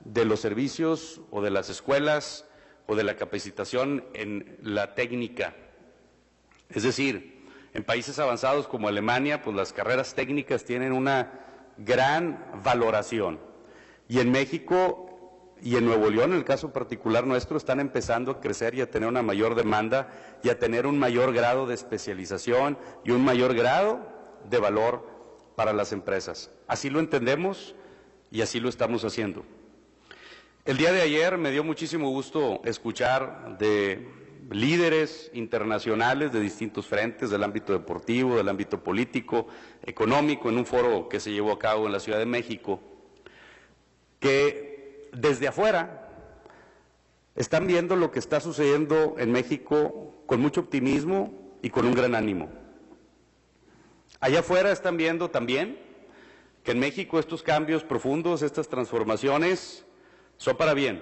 de los servicios o de las escuelas o de la capacitación en la técnica. Es decir, en países avanzados como Alemania, pues las carreras técnicas tienen una gran valoración. Y en México y en Nuevo León, en el caso particular nuestro, están empezando a crecer y a tener una mayor demanda y a tener un mayor grado de especialización y un mayor grado de valor para las empresas. Así lo entendemos y así lo estamos haciendo. El día de ayer me dio muchísimo gusto escuchar de líderes internacionales de distintos frentes, del ámbito deportivo, del ámbito político, económico, en un foro que se llevó a cabo en la Ciudad de México, que desde afuera están viendo lo que está sucediendo en México con mucho optimismo y con un gran ánimo. Allá afuera están viendo también que en México estos cambios profundos, estas transformaciones, son para bien,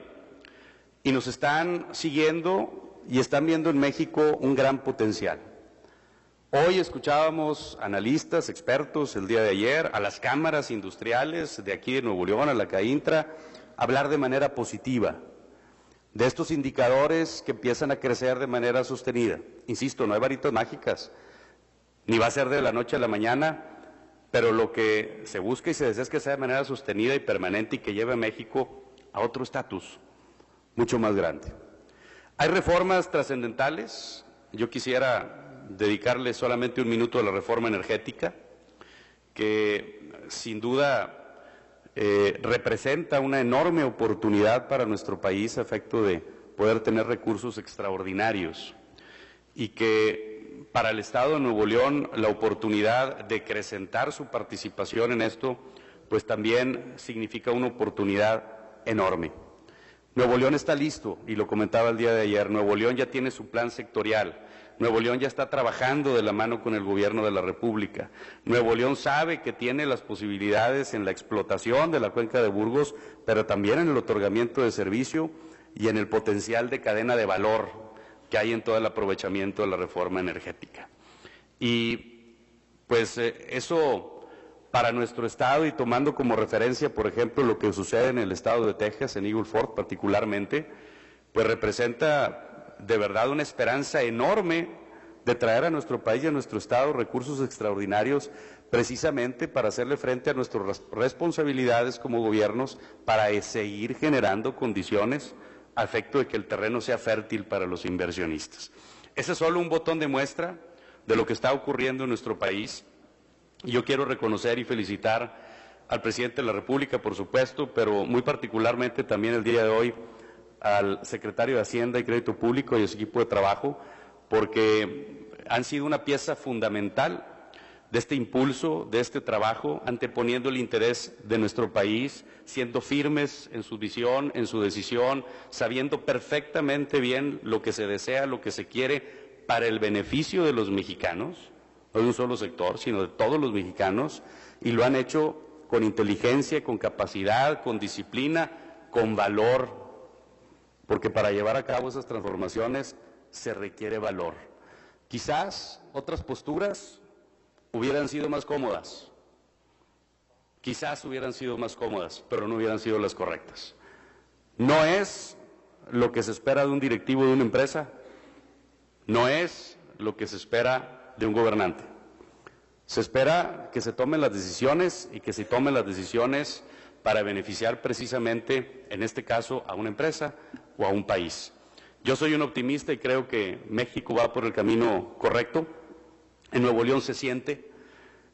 y nos están siguiendo y están viendo en México un gran potencial. Hoy escuchábamos analistas, expertos, el día de ayer, a las cámaras industriales de aquí de Nuevo León, a la CAINTRA, hablar de manera positiva de estos indicadores que empiezan a crecer de manera sostenida. Insisto, no hay varitas mágicas, ni va a ser de la noche a la mañana, pero lo que se busca y se desea es que sea de manera sostenida y permanente y que lleve a México a otro estatus mucho más grande. Hay reformas trascendentales. Yo quisiera dedicarle solamente un minuto a la reforma energética, que sin duda representa una enorme oportunidad para nuestro país a efecto de poder tener recursos extraordinarios, y que para el Estado de Nuevo León la oportunidad de acrecentar su participación en esto, pues también significa una oportunidad enorme. Nuevo León está listo, y lo comentaba el día de ayer, Nuevo León ya tiene su plan sectorial, Nuevo León ya está trabajando de la mano con el Gobierno de la República, Nuevo León sabe que tiene las posibilidades en la explotación de la cuenca de Burgos, pero también en el otorgamiento de servicio y en el potencial de cadena de valor que hay en todo el aprovechamiento de la reforma energética. Y pues eso para nuestro estado, y tomando como referencia, por ejemplo, lo que sucede en el estado de Texas, en Eagle Ford particularmente, pues representa de verdad una esperanza enorme de traer a nuestro país y a nuestro estado recursos extraordinarios precisamente para hacerle frente a nuestras responsabilidades como gobiernos para seguir generando condiciones a efecto de que el terreno sea fértil para los inversionistas. Ese es solo un botón de muestra de lo que está ocurriendo en nuestro país. Y yo quiero reconocer y felicitar al presidente de la República, por supuesto, pero muy particularmente también el día de hoy al secretario de Hacienda y Crédito Público y a su equipo de trabajo, porque han sido una pieza fundamental de este impulso, de este trabajo, anteponiendo el interés de nuestro país, siendo firmes en su visión, en su decisión, sabiendo perfectamente bien lo que se desea, lo que se quiere para el beneficio de los mexicanos, no de un solo sector, sino de todos los mexicanos, y lo han hecho con inteligencia, con capacidad, con disciplina, con valor, porque para llevar a cabo esas transformaciones se requiere valor. Quizás otras posturas hubieran sido más cómodas, pero no hubieran sido las correctas. No es lo que se espera de un directivo de una empresa, no es lo que se espera de un gobernante. Se espera que se tomen las decisiones y que se tomen las decisiones para beneficiar precisamente, en este caso, a una empresa o a un país. Yo soy un optimista y creo que México va por el camino correcto. En Nuevo León se siente,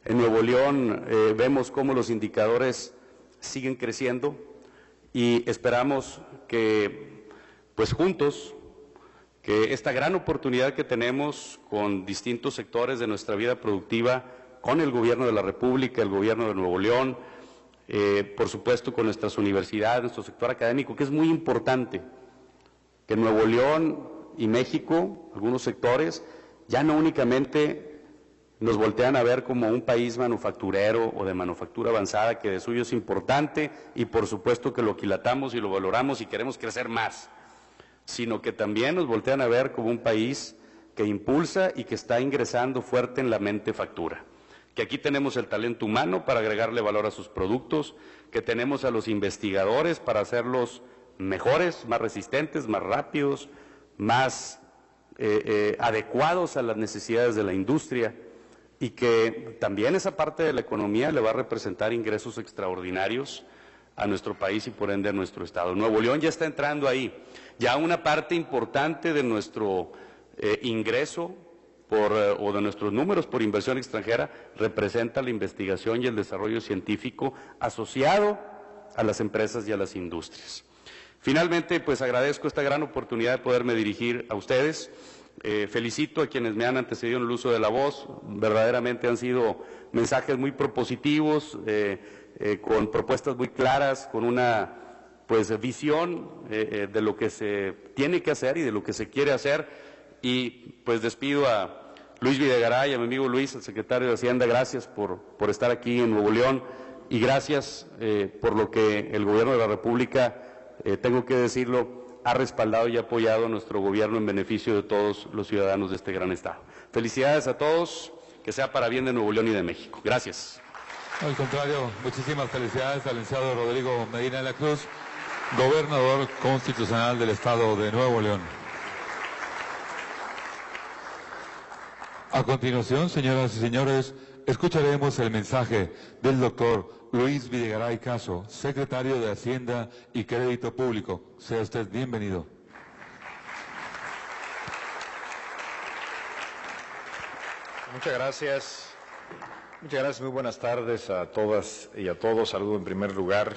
en Nuevo León vemos cómo los indicadores siguen creciendo y esperamos que, pues juntos, que esta gran oportunidad que tenemos con distintos sectores de nuestra vida productiva, con el Gobierno de la República, el Gobierno de Nuevo León, por supuesto con nuestras universidades, nuestro sector académico, que es muy importante, que Nuevo León y México, algunos sectores, ya no únicamente nos voltean a ver como un país manufacturero o de manufactura avanzada, que de suyo es importante y por supuesto que lo aquilatamos y lo valoramos y queremos crecer más, sino que también nos voltean a ver como un país que impulsa y que está ingresando fuerte en la mente factura. Que aquí tenemos el talento humano para agregarle valor a sus productos, que tenemos a los investigadores para hacerlos mejores, más resistentes, más rápidos, más adecuados a las necesidades de la industria, y que también esa parte de la economía le va a representar ingresos extraordinarios a nuestro país y por ende a nuestro estado. Nuevo León ya está entrando ahí. Ya una parte importante de nuestro ingreso o de nuestros números por inversión extranjera representa la investigación y el desarrollo científico asociado a las empresas y a las industrias. Finalmente, pues agradezco esta gran oportunidad de poderme dirigir a ustedes. Felicito a quienes me han antecedido en el uso de la voz. Verdaderamente han sido mensajes muy propositivos, con propuestas muy claras, con una visión de lo que se tiene que hacer y de lo que se quiere hacer. Y pues despido a Luis Videgaray, a mi amigo Luis, el secretario de Hacienda. Gracias por estar aquí en Nuevo León y gracias por lo que el Gobierno de la República, tengo que decirlo, ha respaldado y apoyado a nuestro gobierno en beneficio de todos los ciudadanos de este gran estado. Felicidades a todos, que sea para bien de Nuevo León y de México. Gracias. Al contrario, muchísimas felicidades al licenciado Rodrigo Medina de la Cruz, gobernador constitucional del estado de Nuevo León. A continuación, señoras y señores, escucharemos el mensaje del doctor Luis Videgaray Caso, secretario de Hacienda y Crédito Público. Sea usted bienvenido. Muchas gracias, Muchas gracias, muy buenas tardes a todas y a todos. Saludo en primer lugar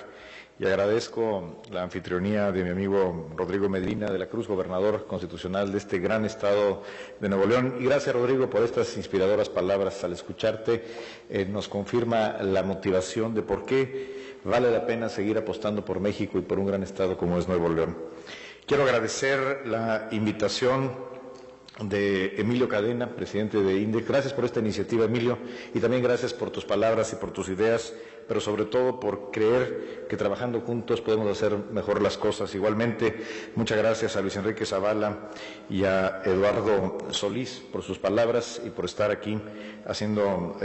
y agradezco la anfitrionía de mi amigo Rodrigo Medina de la Cruz, gobernador constitucional de este gran estado de Nuevo León. Y gracias, Rodrigo, por estas inspiradoras palabras. Al escucharte nos confirma la motivación de por qué vale la pena seguir apostando por México y por un gran estado como es Nuevo León. Quiero agradecer la invitación de Emilio Cadena, presidente de INDEC. Gracias por esta iniciativa, Emilio, y también gracias por tus palabras y por tus ideas, pero sobre todo por creer que trabajando juntos podemos hacer mejor las cosas. Igualmente, muchas gracias a Luis Enrique Zavala y a Eduardo Solís por sus palabras y por estar aquí haciendo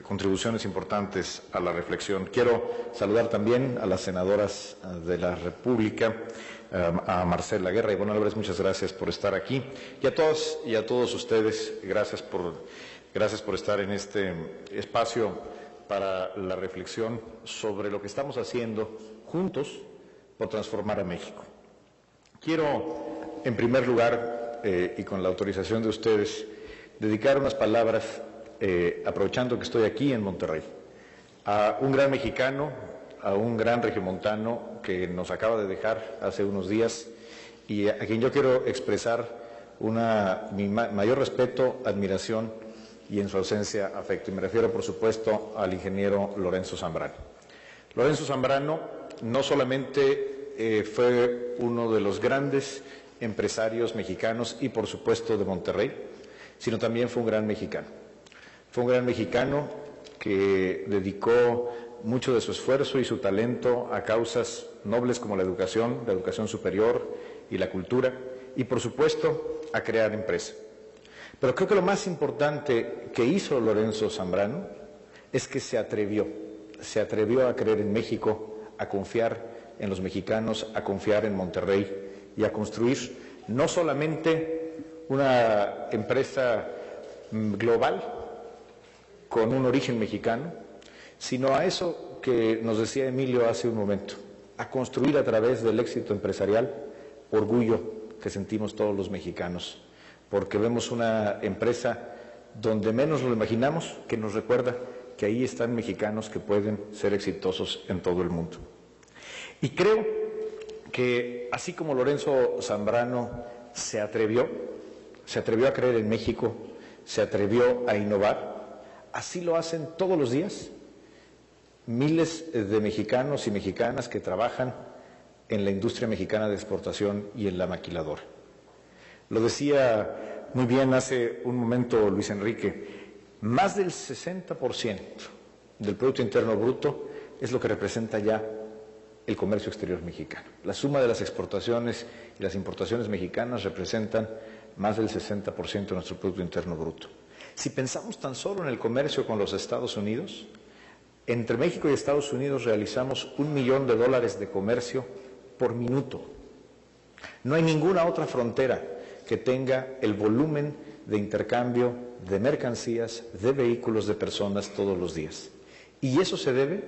contribuciones importantes a la reflexión. Quiero saludar también a las senadoras de la República, a Marcela Guerra y Ivonne Álvarez, muchas gracias por estar aquí. Y a todos y a todos ustedes, gracias por estar en este espacio para la reflexión sobre lo que estamos haciendo juntos por transformar a México. Quiero, en primer lugar, y con la autorización de ustedes, dedicar unas palabras, aprovechando que estoy aquí en Monterrey, a un gran mexicano, a un gran regiomontano que nos acaba de dejar hace unos días y a quien yo quiero expresar mi mayor respeto, admiración y en su ausencia afecto. Y me refiero, por supuesto, al ingeniero Lorenzo Zambrano. Lorenzo Zambrano no solamente fue uno de los grandes empresarios mexicanos y, por supuesto, de Monterrey, sino también fue un gran mexicano. Fue un gran mexicano que dedicó mucho de su esfuerzo y su talento a causas nobles como la educación superior y la cultura, y por supuesto a crear empresa. Pero creo que lo más importante que hizo Lorenzo Zambrano es que se atrevió a creer en México, a confiar en los mexicanos, a confiar en Monterrey y a construir no solamente una empresa global con un origen mexicano, sino a eso que nos decía Emilio hace un momento, a construir a través del éxito empresarial orgullo que sentimos todos los mexicanos, porque vemos una empresa donde menos lo imaginamos, que nos recuerda que ahí están mexicanos que pueden ser exitosos en todo el mundo. Y creo que así como Lorenzo Zambrano se atrevió a creer en México, se atrevió a innovar, así lo hacen todos los días miles de mexicanos y mexicanas que trabajan en la industria mexicana de exportación y en la maquiladora. Lo decía muy bien hace un momento Luis Enrique, más del 60% del Producto Interno Bruto es lo que representa ya el comercio exterior mexicano. La suma de las exportaciones y las importaciones mexicanas representan más del 60% de nuestro Producto Interno Bruto. Si pensamos tan solo en el comercio con los Estados Unidos, entre México y Estados Unidos realizamos $1 millón de comercio por minuto. No hay ninguna otra frontera que tenga el volumen de intercambio de mercancías, de vehículos, de personas todos los días. Y eso se debe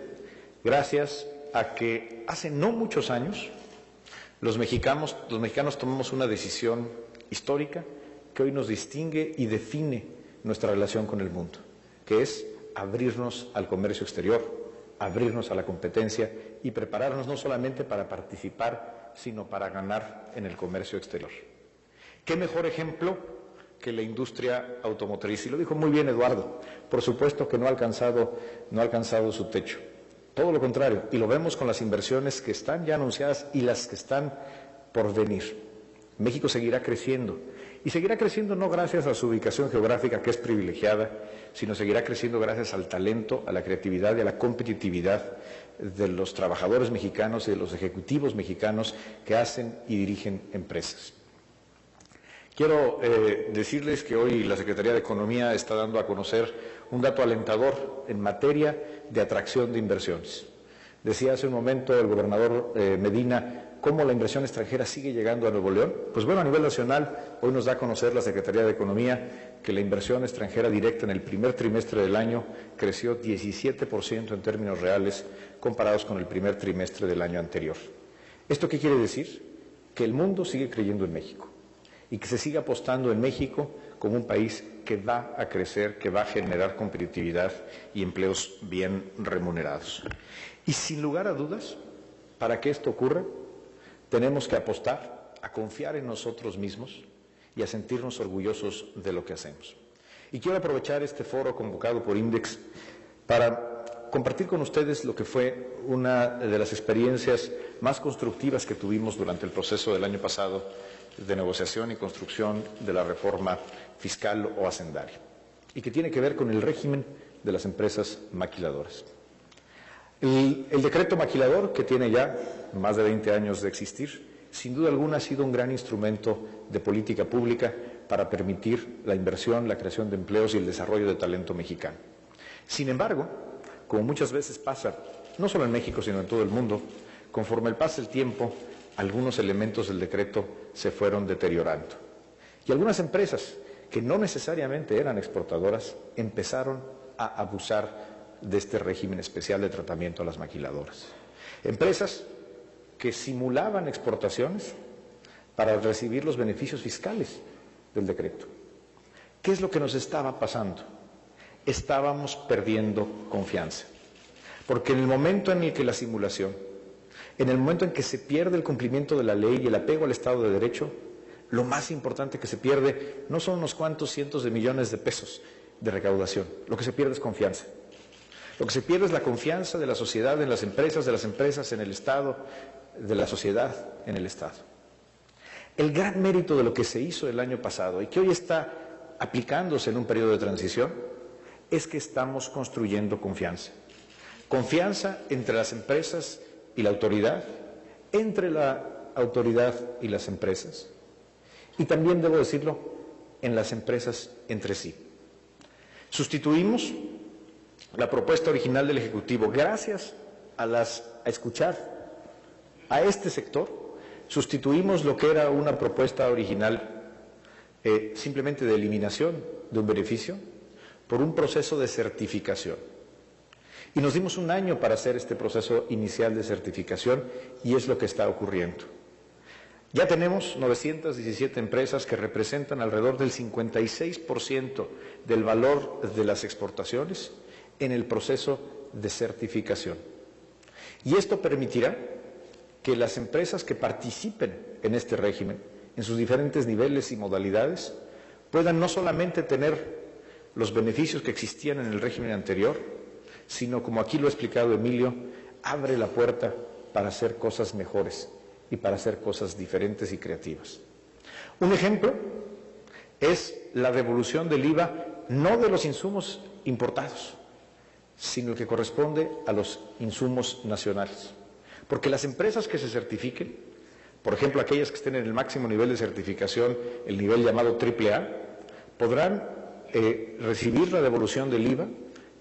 gracias a que hace no muchos años los mexicanos tomamos una decisión histórica que hoy nos distingue y define nuestra relación con el mundo, que es abrirnos al comercio exterior, abrirnos a la competencia y prepararnos no solamente para participar, sino para ganar en el comercio exterior. ¿Qué mejor ejemplo que la industria automotriz? Y lo dijo muy bien Eduardo, por supuesto que no ha alcanzado su techo. Todo lo contrario, y lo vemos con las inversiones que están ya anunciadas y las que están por venir. México seguirá creciendo. Y seguirá creciendo no gracias a su ubicación geográfica, que es privilegiada, sino seguirá creciendo gracias al talento, a la creatividad y a la competitividad de los trabajadores mexicanos y de los ejecutivos mexicanos que hacen y dirigen empresas. Quiero decirles que hoy la Secretaría de Economía está dando a conocer un dato alentador en materia de atracción de inversiones. Decía hace un momento el gobernador Medina cómo la inversión extranjera sigue llegando a Nuevo León. Pues bueno, a nivel nacional, hoy nos da a conocer la Secretaría de Economía que la inversión extranjera directa en el primer trimestre del año creció 17% en términos reales comparados con el primer trimestre del año anterior. ¿Esto qué quiere decir? Que el mundo sigue creyendo en México y que se sigue apostando en México como un país que va a crecer, que va a generar competitividad y empleos bien remunerados. Y sin lugar a dudas, para que esto ocurra, tenemos que apostar a confiar en nosotros mismos y a sentirnos orgullosos de lo que hacemos. Y quiero aprovechar este foro convocado por INDEX para compartir con ustedes lo que fue una de las experiencias más constructivas que tuvimos durante el proceso del año pasado de negociación y construcción de la reforma fiscal o hacendaria, y que tiene que ver con el régimen de las empresas maquiladoras. El decreto maquilador, que tiene ya más de 20 años de existir, sin duda alguna ha sido un gran instrumento de política pública para permitir la inversión, la creación de empleos y el desarrollo de talento mexicano. Sin embargo, como muchas veces pasa, no solo en México, sino en todo el mundo, conforme pasa el tiempo, algunos elementos del decreto se fueron deteriorando. Y algunas empresas, que no necesariamente eran exportadoras, empezaron a abusar de este régimen especial de tratamiento a las maquiladoras. Empresas que simulaban exportaciones para recibir los beneficios fiscales del decreto. ¿Qué es lo que nos estaba pasando? Estábamos perdiendo confianza. Porque en el momento en el que la simulación, en el momento en que se pierde el cumplimiento de la ley y el apego al Estado de Derecho, lo más importante que se pierde no son unos cuantos cientos de millones de pesos de recaudación, lo que se pierde es confianza. Lo que se pierde es la confianza de la sociedad en las empresas, de las empresas en el Estado, de la sociedad en el Estado. El gran mérito de lo que se hizo el año pasado y que hoy está aplicándose en un periodo de transición es que estamos construyendo confianza. Confianza entre las empresas y la autoridad, entre la autoridad y las empresas, y también, debo decirlo, en las empresas entre sí. Sustituimos la propuesta original del Ejecutivo, gracias a escuchar a este sector, sustituimos lo que era una propuesta original simplemente de eliminación de un beneficio por un proceso de certificación. Y nos dimos un año para hacer este proceso inicial de certificación y es lo que está ocurriendo. Ya tenemos 917 empresas que representan alrededor del 56% del valor de las exportaciones en el proceso de certificación. Y esto permitirá que las empresas que participen en este régimen, en sus diferentes niveles y modalidades, puedan no solamente tener los beneficios que existían en el régimen anterior, sino, como aquí lo ha explicado Emilio, abre la puerta para hacer cosas mejores y para hacer cosas diferentes y creativas. Un ejemplo es la devolución del IVA, no de los insumos importados, sino el que corresponde a los insumos nacionales. Porque las empresas que se certifiquen, por ejemplo aquellas que estén en el máximo nivel de certificación, el nivel llamado AAA, podrán recibir la devolución del IVA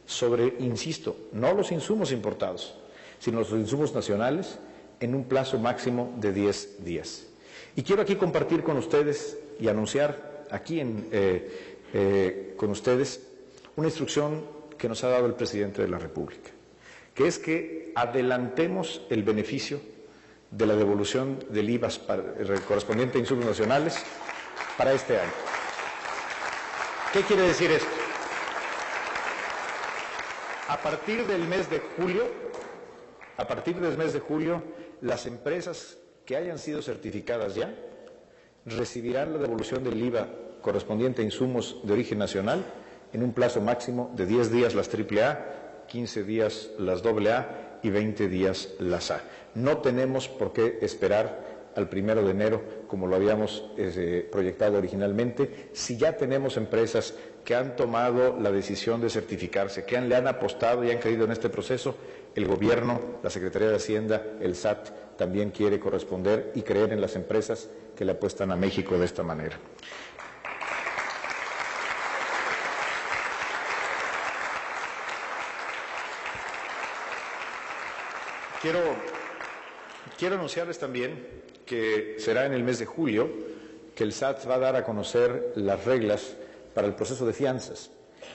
sobre, insisto, no los insumos importados, sino los insumos nacionales en un plazo máximo de 10 días. Y quiero aquí compartir con ustedes y anunciar aquí con ustedes una instrucción que nos ha dado el presidente de la República, que es que adelantemos el beneficio de la devolución del IVA correspondiente a insumos nacionales para este año. ¿Qué quiere decir esto? A partir del mes de julio, las empresas que hayan sido certificadas ya recibirán la devolución del IVA correspondiente a insumos de origen nacional en un plazo máximo de 10 días las AAA, 15 días las AA y 20 días las A. No tenemos por qué esperar al 1 de enero, como lo habíamos proyectado originalmente, si ya tenemos empresas que han tomado la decisión de certificarse, que le han apostado y han creído en este proceso. El Gobierno, la Secretaría de Hacienda, el SAT, también quiere corresponder y creer en las empresas que le apuestan a México de esta manera. Quiero anunciarles también que será en el mes de julio que el SAT va a dar a conocer las reglas para el proceso de fianzas.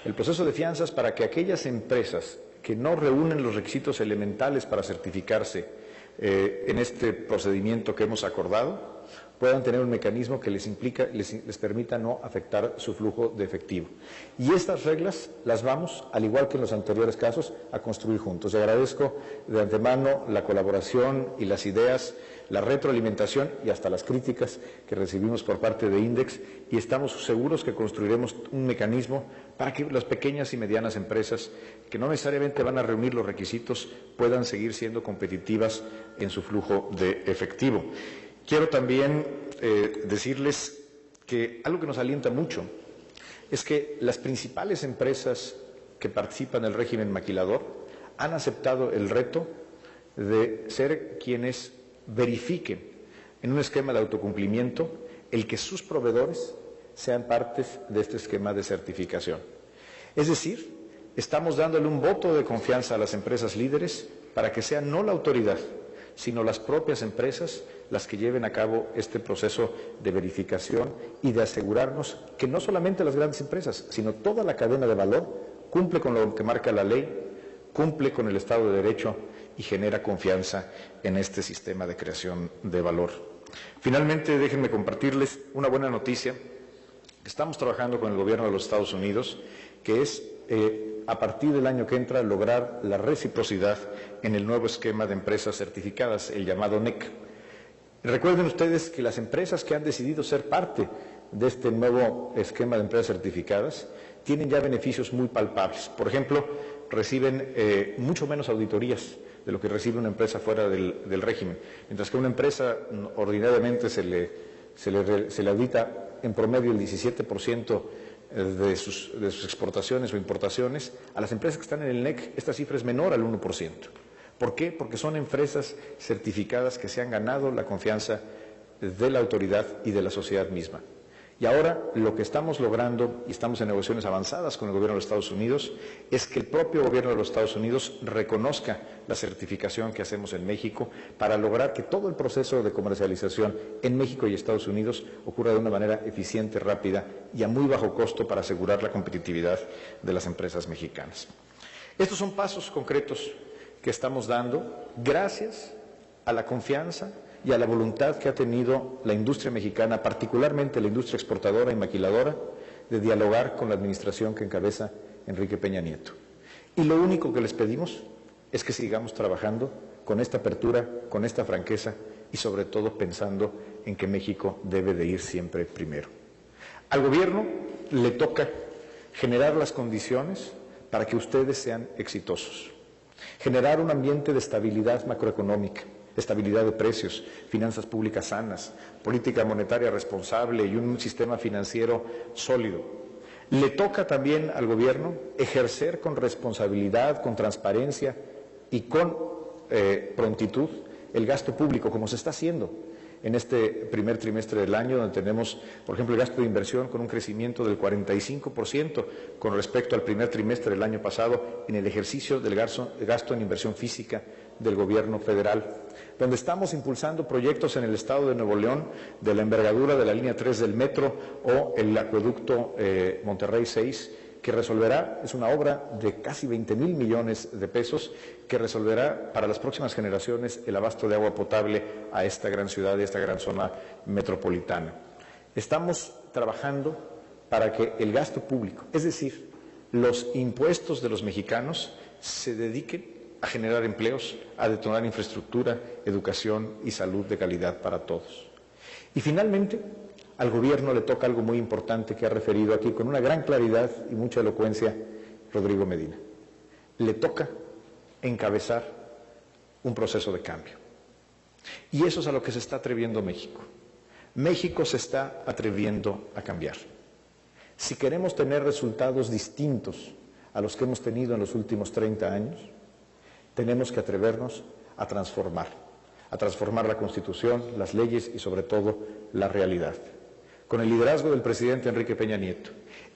El proceso de fianzas para que aquellas empresas que no reúnen los requisitos elementales para certificarse en este procedimiento que hemos acordado, puedan tener un mecanismo que les permita no afectar su flujo de efectivo. Y estas reglas las vamos, al igual que en los anteriores casos, a construir juntos. Le agradezco de antemano la colaboración y las ideas, la retroalimentación y hasta las críticas que recibimos por parte de INDEX, y estamos seguros que construiremos un mecanismo para que las pequeñas y medianas empresas, que no necesariamente van a reunir los requisitos, puedan seguir siendo competitivas en su flujo de efectivo. Quiero también decirles que algo que nos alienta mucho es que las principales empresas que participan en el régimen maquilador han aceptado el reto de ser quienes verifiquen en un esquema de autocumplimiento el que sus proveedores sean partes de este esquema de certificación. Es decir, estamos dándole un voto de confianza a las empresas líderes para que sean no la autoridad, sino las propias empresas las que lleven a cabo este proceso de verificación y de asegurarnos que no solamente las grandes empresas, sino toda la cadena de valor cumple con lo que marca la ley, cumple con el Estado de Derecho y genera confianza en este sistema de creación de valor. Finalmente, déjenme compartirles una buena noticia. Estamos trabajando con el gobierno de los Estados Unidos, que es, a partir del año que entra, lograr la reciprocidad en el nuevo esquema de empresas certificadas, el llamado NEC. Recuerden ustedes que las empresas que han decidido ser parte de este nuevo esquema de empresas certificadas tienen ya beneficios muy palpables. Por ejemplo, reciben mucho menos auditorías de lo que recibe una empresa fuera del régimen, mientras que a una empresa ordinariamente se le audita en promedio el 17% de sus exportaciones o importaciones. A las empresas que están en el NEC esta cifra es menor al 1%. ¿Por qué? Porque son empresas certificadas que se han ganado la confianza de la autoridad y de la sociedad misma. Y ahora lo que estamos logrando, y estamos en negociaciones avanzadas con el gobierno de los Estados Unidos, es que el propio gobierno de los Estados Unidos reconozca la certificación que hacemos en México para lograr que todo el proceso de comercialización en México y Estados Unidos ocurra de una manera eficiente, rápida y a muy bajo costo para asegurar la competitividad de las empresas mexicanas. Estos son pasos concretos que estamos dando gracias a la confianza y a la voluntad que ha tenido la industria mexicana, particularmente la industria exportadora y maquiladora, de dialogar con la administración que encabeza Enrique Peña Nieto. Y lo único que les pedimos es que sigamos trabajando con esta apertura, con esta franqueza y sobre todo pensando en que México debe de ir siempre primero. Al gobierno le toca generar las condiciones para que ustedes sean exitosos, generar un ambiente de estabilidad macroeconómica, estabilidad de precios, finanzas públicas sanas, política monetaria responsable y un sistema financiero sólido. Le toca también al gobierno ejercer con responsabilidad, con transparencia y con prontitud el gasto público, como se está haciendo en este primer trimestre del año, donde tenemos, por ejemplo, el gasto de inversión con un crecimiento del 45% con respecto al primer trimestre del año pasado en el ejercicio del gasto en inversión física del gobierno federal, donde estamos impulsando proyectos en el estado de Nuevo León de la envergadura de la línea 3 del metro o el acueducto Monterrey 6, que resolverá, es una obra de casi 20,000 millones de pesos, que resolverá para las próximas generaciones el abasto de agua potable a esta gran ciudad y a esta gran zona metropolitana. Estamos trabajando para que el gasto público, es decir, los impuestos de los mexicanos, se dediquen a generar empleos, a detonar infraestructura, educación y salud de calidad para todos. Y finalmente, al gobierno le toca algo muy importante que ha referido aquí con una gran claridad y mucha elocuencia Rodrigo Medina. Le toca encabezar un proceso de cambio. Y eso es a lo que se está atreviendo México. México se está atreviendo a cambiar. Si queremos tener resultados distintos a los que hemos tenido en los últimos 30 años, tenemos que atrevernos a transformar la Constitución, las leyes y sobre todo la realidad. Con el liderazgo del presidente Enrique Peña Nieto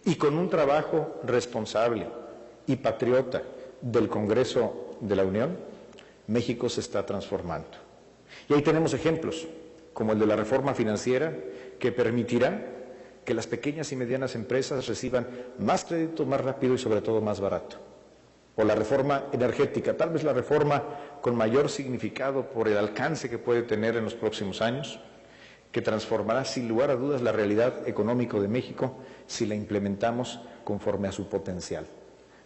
y con un trabajo responsable y patriota del Congreso de la Unión, México se está transformando. Y ahí tenemos ejemplos, como el de la reforma financiera, que permitirá que las pequeñas y medianas empresas reciban más crédito, más rápido y sobre todo más barato. O la reforma energética, tal vez la reforma con mayor significado por el alcance que puede tener en los próximos años, que transformará sin lugar a dudas la realidad económica de México si la implementamos conforme a su potencial.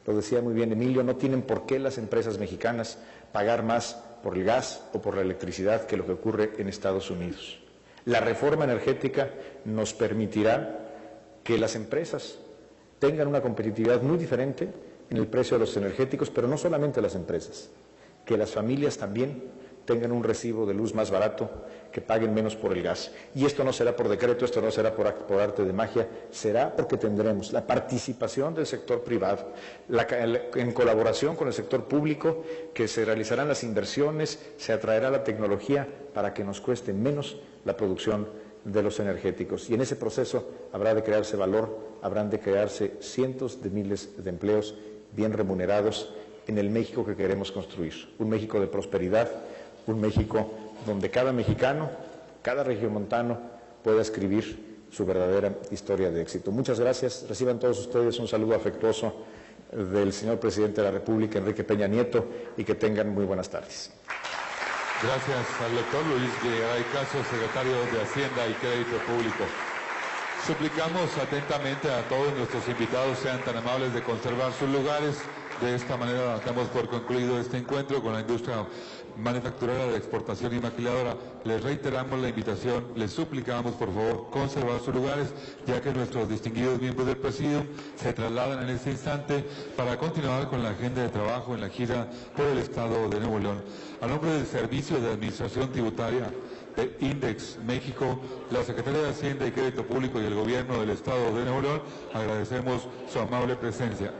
Lo decía muy bien Emilio, no tienen por qué las empresas mexicanas pagar más por el gas o por la electricidad que lo que ocurre en Estados Unidos. La reforma energética nos permitirá que las empresas tengan una competitividad muy diferente en el precio de los energéticos, pero no solamente las empresas, que las familias también tengan un recibo de luz más barato, que paguen menos por el gas. Y esto no será por decreto, esto no será por arte de magia, será porque tendremos la participación del sector privado, en colaboración con el sector público, que se realizarán las inversiones, se atraerá la tecnología para que nos cueste menos la producción de los energéticos. Y en ese proceso habrá de crearse valor, habrán de crearse cientos de miles de empleos bien remunerados en el México que queremos construir. Un México de prosperidad, un México donde cada mexicano, cada regiomontano pueda escribir su verdadera historia de éxito. Muchas gracias. Reciban todos ustedes un saludo afectuoso del señor Presidente de la República, Enrique Peña Nieto, y que tengan muy buenas tardes. Gracias al doctor Luis Videgaray Caso, secretario de Hacienda y Crédito Público. Suplicamos atentamente a todos nuestros invitados sean tan amables de conservar sus lugares. De esta manera damos por concluido este encuentro con la industria manufacturera de exportación y maquiladora. Les reiteramos la invitación, les suplicamos por favor conservar sus lugares, ya que nuestros distinguidos miembros del Presidium se trasladan en este instante para continuar con la agenda de trabajo en la gira por el Estado de Nuevo León. A nombre del Servicio de Administración Tributaria de INDEX México, la Secretaría de Hacienda y Crédito Público y el Gobierno del Estado de Nuevo León, agradecemos su amable presencia.